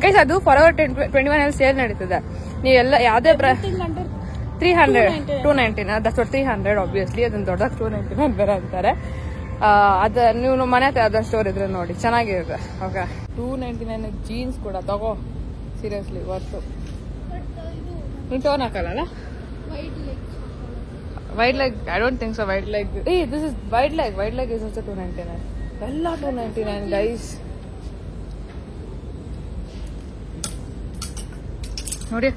S1: ಗೈಸ್. ಅದು ಫಾರ್ವರ್ಡ್ 21 ಅಲ್ಲಿ ಸೇಲ್ ನಡೀತದೆ. ನೀವೆಲ್ಲ ಯಾವ್ದೇ 300 299 ದಟ್ಸ್ 300 ಆಬ್ವಿಯಸ್ಲಿ. ಅದನ್ನ ದೊಡ್ಡ 299 ಬೇರೆ ಅಂತಾರೆ. ಅದ ನೀವು ಮನೆ ಹತ್ರ ಯಾವ್ದೋ ಸ್ಟೋರ್ ಇದ್ರೆ ನೋಡಿ, ಚೆನ್ನಾಗಿರುತ್ತೆ. ಓಕೆ, 299 ಜೀನ್ಸ್ ಕೂಡ ತಗೋ, ಸೀರಿಯಸ್ಲಿ ವರ್ತು. ನೀನು ಟೋನ್ ಹಾಕಲ್ಲ? Wide leg I don't think so. Wide leg this is wide leg. Wide leg is also 299. ಎಲ್ಲ 299 ಗೈಸ್. ನೋಡಿ,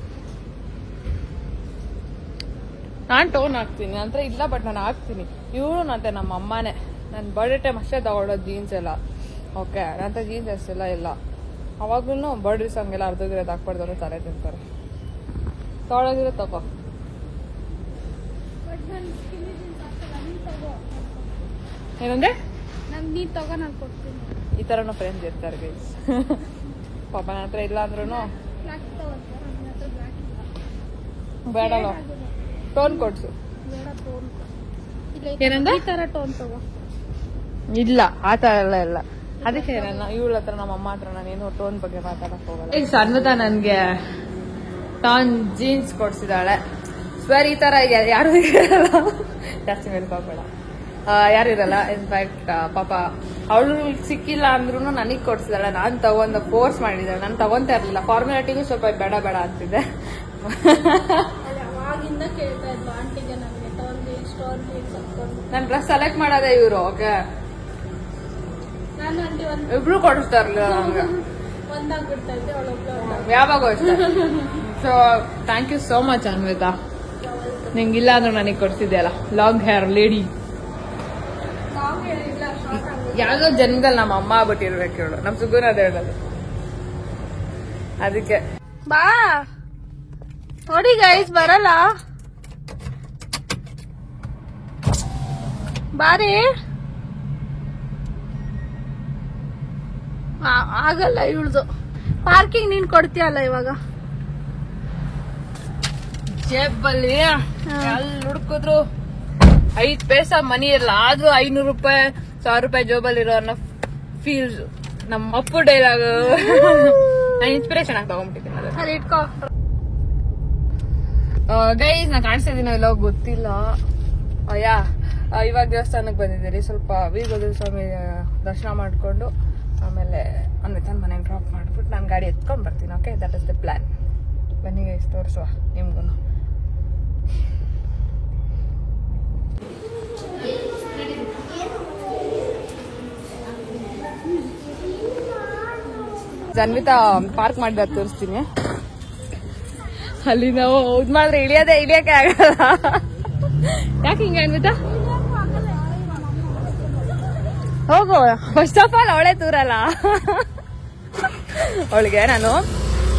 S1: ನಾನ್ ಟೋನ್ ಹಾಕ್ತೀನಿ, ನಂತರ ಇಲ್ಲ, ಬಟ್ ನಾನು ಹಾಕ್ತೀನಿ. ಇವಳು ನಂತೆ ನಮ್ಮ ಅಮ್ಮನೇ ನನ್ನ ಬರ್ಡೇ ಟೈಮ್ ಅಷ್ಟೇ ತಗೊಳ್ಳೋದು ಜೀನ್ಸ್ ಎಲ್ಲ. ಓಕೆ, ನಂತರ ಜೀನ್ಸ್ ಅಷ್ಟೆಲ್ಲ ಇಲ್ಲ. ಅವಾಗ್ಲೂ ಬರ್ಡೇ ಸಾಂಗ್ ಎಲ್ಲ ಅರ್ಧದಿರೋದು ಹಾಕ್ಬಾರ್ದವ್ರು ತಲೆ ತಿಂತಾರೆ. ತಗೊಳ್ಳೋದಿರೋ ತಗೋ. ಏನಂದ್ರೆ
S2: ನೀ ತಗೋ, ನಾನು ಕೊಡ್ತೀನಿ.
S1: ಈ ತರನು ಫ್ರೆಂಡ್ಸ್ ಇರ್ತಾರೆ ಗೈಸ್. ಪಾಪ ನನ್ನ ಹತ್ರ ಇಲ್ಲ ಅಂದ್ರೂ ಬೇಡಲ್ಲ, ಟೋನ್ ಕೊಡ್ಸು. ಏನಂದ್ರೆ ಈ ತರ ಟೋನ್ ತಗೋ. ಇಲ್ಲ, ಆ ತರ ಎಲ್ಲ ಇಲ್ಲ. ಅದಕ್ಕೆ ಇವಳ ಹತ್ರ ನಮ್ಮ ಅಮ್ಮ ಹತ್ರ ನಾನೇನು ಟೋನ್ ಬಗ್ಗೆ ಮಾತಾಡಕ್ ಹೋಗಲ್ಲ. ಈಗ ಅನ್ವಿತಾ ನನ್ಗೆ ಟಾನ್ ಜೀನ್ಸ್ ಕೊಡ್ಸಿದಾಳೆ. ಸ್ವೇರ್ ಈ ತರ ಯಾರು ಇರಲ್ಲ, ಜಾಸ್ತಿ ಮೇಲ್ಕೋಬೇಡ, ಯಾರು ಇರಲ್ಲ. ಇನ್ಫ್ಯಾಕ್ಟ್ ಪಾಪ ಅವಳು ಸಿಕ್ಕಿಲ್ಲ ಅಂದ್ರೂ ನನಗ್ ಕೊಡ್ಸಿದಾಳೆ. ನಾನ್ ತಗೊಂಡ ಫೋರ್ಸ್ ಮಾಡಿದ್ದಾಳೆ. ನಾನು ತಗೊಂತ ಇರ್ಲಿಲ್ಲ. ಫಾರ್ಮಾಲಿಟಿಗೂ ಸ್ವಲ್ಪ ಬೇಡ ಬೇಡ ಆಗ್ತಿದೆ. ನನ್ ಡ್ರೆಸ್ ಸೆಲೆಕ್ಟ್ ಮಾಡೋದೇ ಇವ್ರು. ಓಕೆ, ಇಬ್ರು ಕೊಡಿಸ್ತಾ ಇರ್ಲಿಲ್ಲ ನಮ್ಗೆ. ಯಾವಾಗ ಅಷ್ಟೇ. So thank you so much Anvitha. ನಿಂಗಿಲ್ಲ ಅಂದ್ರೂ ನನಗೆ ಕೊಡ್ಸಿದ್ಯಲ್ಲ ಲಾಂಗ್ ಹೇರ್ ಲೇಡಿ. ಯಾವ್ದೋ ಜನ್ಮದಲ್ಲಿ ನಮ್ಮ ಅಮ್ಮ ಆಗ್ಬಿಟ್ಟಿರ್ಬೇಕು ಹೇಳು. ನಮ್ ಸುಗುನ ಅದೇ ಹೇಳೋದು. ಅದಕ್ಕೆ
S2: ಬಾ ನೋಡಿ ಗೈಸ್, ಬರಲ್ಲ ಬಾರಿ. ಆಗಲ್ಲ ಇವಳ್ದು. ಪಾರ್ಕಿಂಗ್ ನೀನ್ ಕೊಡ್ತೀಯಲ್ಲ ಇವಾಗ.
S1: ಜೇಬಲ್ಲಿ ಎಲ್ಲಿ ಹುಡುಕಿದ್ರು 5 ಪೈಸಾ ಮನಿ ಇರಲ್ಲ, ಆದ್ರೂ 500 ರೂಪಾಯಿ 1000 ರೂಪಾಯಿ ಜೋಬಲ್ಲಿ ಇರೋ ಅನ್ನೋ ಫೀಲ್ ನಮ್ಮ ಅಪ್ಪು ಡೈಲಾಗ್ ನಾನು ಇನ್ಸ್ಪಿರೇಷನ್ ಆಗಿ ತಗೊಂಡ್ಬಿಟ್ಟಿದ್ದೀನಿ.
S2: ಇಟ್ಕೋ
S1: ಗೈಸ್, ನಾ ಕಾಣಿಸ್ತಾ ಇದೀನಿ ಎಲ್ಲೋ ಗೊತ್ತಿಲ್ಲ. ಇವಾಗ ದೇವಸ್ಥಾನಕ್ಕೆ ಬಂದಿದ್ದೀರಿ. ಸ್ವಲ್ಪ ವೀರಭದ್ರ ಸ್ವಾಮಿ ದರ್ಶನ ಮಾಡ್ಕೊಂಡು ಆಮೇಲೆ ಅನ್ವಿತಾನ್ ಮನೆಗೆ ಡ್ರಾಪ್ ಮಾಡ್ಬಿಟ್ಟು ನಾನು ಗಾಡಿ ಎತ್ಕೊಂಡ್ ಬರ್ತೀನಿ. Okay, that is the plan. ಬನ್ನಿ ಗೈಸ್, ತೋರಿಸುವ ನಿಮ್ಗೂ. ಅನ್ವಿತಾ ಪಾರ್ಕ್ ಮಾಡಿದ ತೋರಿಸ್ತೀನಿ. ಅಲ್ಲಿ ನಾವು ಇದ್ ಮಾಡಿದ್ರೆ ಇಳಿಯಕ್ಕೆ ಆಗಲ್ಲ. ಯಾಕೆ ಹಿಂಗೆ ಅನ್ವಿತಾ? ಹೋಗು. ಫಸ್ಟ್ ಆಫ್ ಆಲ್ ಅವಳೆ ತೂರಲ್ಲ. ಅವಳಿಗೆ ನಾನು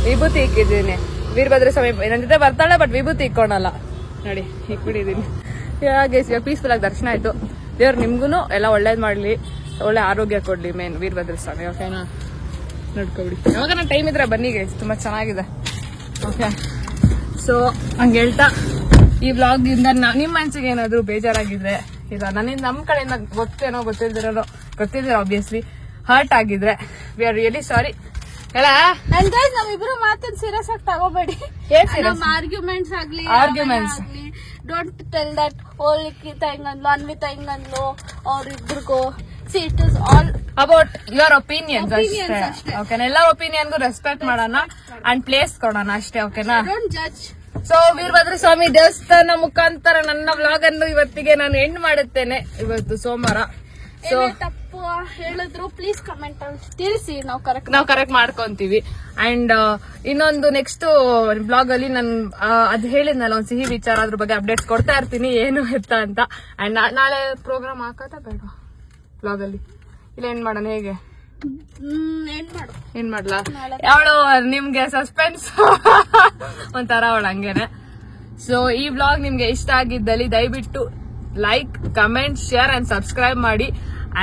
S1: ವಿಭೂತಿ ಇಕ್ಕಿದ್ದೀನಿ. ವೀರಭದ್ರ ಸ್ವಾಮಿ ನನ್ನ ಜೊತೆ ಬರ್ತಾಳೆ, ಬಟ್ ವಿಭೂತಿ ಇಕ್ಕೊಳಲ್ಲ. ನೋಡಿ ಇಕ್ಬಿಟ್ಟಿದ್ದೀನಿ. ಹಾಗೆ ಪೀಸ್ಫುಲ್ ಆಗಿ ದರ್ಶನ ಆಯ್ತು. ದೇವ್ರು ನಿಮ್ಗೂ ಎಲ್ಲ ಒಳ್ಳೇದ್ ಮಾಡ್ಲಿ, ಒಳ್ಳೆ ಆರೋಗ್ಯ ಕೊಡ್ಲಿ. ಮೇನ್ ವೀರಭದ್ರ ಸ್ವಾಮಿ. ಓಕೆನಾ? ನೋಡ್ಕೊಬಿಡಿ. ಯಾವಾಗ ನಾನು ಟೈಮ್ ಇದ್ರೆ ಬನ್ನಿ ಗೈಸ್, ತುಂಬಾ ಚೆನ್ನಾಗಿದೆ. ಓಕೆ, ಸೊ ಹಂಗೆ ಹೇಳ್ತಾ ಈ ವ್ಲಾಗ್ ಇಂದ ನಿಮ್ ಮನ್ಸಿಗೆ ಏನಾದ್ರು ಬೇಜಾರಾಗಿದ್ರೆ, ಈಗ ನನ್ನಿಂದ ನಮ್ ಕಡೆಯಿಂದ ಗೊತ್ತೇನೋ ಗೊತ್ತಿದ್ದೀರೋ ಆಬ್ವಿಯಸ್ಲಿ ಹರ್ಟ್ ಆಗಿದ್ರೆ, ವಿ ಆರ್ ರಿಯಲಿ ಸಾರಿ. ಹೇಳ
S2: ನಾವಿಬ್ರು ಮಾತನ್ನ ಸೀರಿಯಸ್ ಆಗಿ ತಗೋಬೇಡಿ. ಆರ್ಗ್ಯುಮೆಂಟ್ಸ್ ಆಗ್ಲಿ ಡೋಂಟ್ ಟೆಲ್ ದಟ್ ಲಿಖಿತ ಹಿಂಗಂದ್ಲು, ಅನ್ವಿತಾ ಹಿಂಗಂದ್ಲು, ಅವ್ರಿಬ್ರಿಗೂ it is all
S1: about your opinions ಅಷ್ಟೇ. ಓಕೆನಾ? ಎಲ್ಲರ ಒಪಿನಿಯನ್ಗೂ ರೆಸ್ಪೆಕ್ಟ್ ಮಾಡೋಣ ಅಂಡ್ ಪ್ಲೇಸ್ ಕೊಡೋಣ ಅಷ್ಟೇ. ಓಕೆನಾ?
S2: Don't judge.
S1: So Veerabhadra Swamy ದೇವಸ್ಥಾನ ಮುಖಾಂತರ ನನ್ನ ವ್ಲಾಗ್ ಅನ್ನು ಇವತ್ತಿಗೆ ನಾನು ಎಂಡ್ ಮಾಡುತ್ತೇನೆ. ಇವತ್ತು ಸೋಮವಾರ. ಸೊ
S2: ತಪ್ಪು ಹೇಳಿದ್ರು ಪ್ಲೀಸ್ ಕಮೆಂಟ್ ತಿಳಿಸಿ, ನಾವು
S1: ಕರೆಕ್ಟ್ ಮಾಡ್ಕೊಂತೀವಿ. ಅಂಡ್ ಇನ್ನೊಂದು ನೆಕ್ಸ್ಟ್ ಬ್ಲಾಗ್ ಅಲ್ಲಿ ನಾನು ಅದ್ ಹೇಳಿದ್ನಲ್ಲ, ಒಂದ್ ಸಿಹಿ ವಿಚಾರ, ಅದ್ರ ಬಗ್ಗೆ ಅಪ್ಡೇಟ್ಸ್ ಕೊಡ್ತಾ ಇರ್ತೀನಿ ಏನು ಎತ್ತ ಅಂತ. ಅಂಡ್ ನಾಳೆ ಪ್ರೋಗ್ರಾಮ್ ಹಾಕತ್ತಾ ಬೇಡ ಬ್ಲಾಗ್ ಅಲ್ಲಿ? ಇಲ್ಲ ಏನ್ ಮಾಡೋಣ? ಹೇಗೆ ಏನ್ ಮಾಡ್ಲಾ? ಅವಳು ನಿಮ್ಗೆ ಸಸ್ಪೆನ್ಸ್ ಒಂಥರ ಅವಳು ಹಂಗೇನೆ. ಸೊ ಈ ಬ್ಲಾಗ್ ನಿಮ್ಗೆ ಇಷ್ಟ ಆಗಿದ್ದಲ್ಲಿ ದಯವಿಟ್ಟು like, comment, share and subscribe ಮಾಡಿ.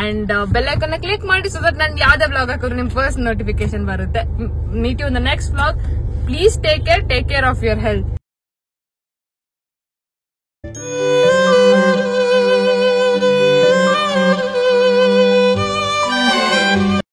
S1: ಅಂಡ್ ಬೆಲ್ ಐಕಾನ್ ಕ್ಲಿಕ್ ಮಾಡಿ, ಸೊ ದಟ್ ನನ್ಗೆ ಯಾವ್ದೇ ಬ್ಲಾಗ್ ಹಾಕಿದ್ರು ನಿಮ್ ಫಸ್ಟ್ ನೋಟಿಫಿಕೇಶನ್ ಬರುತ್ತೆ. Meet you in the next blog. Please take care of your health.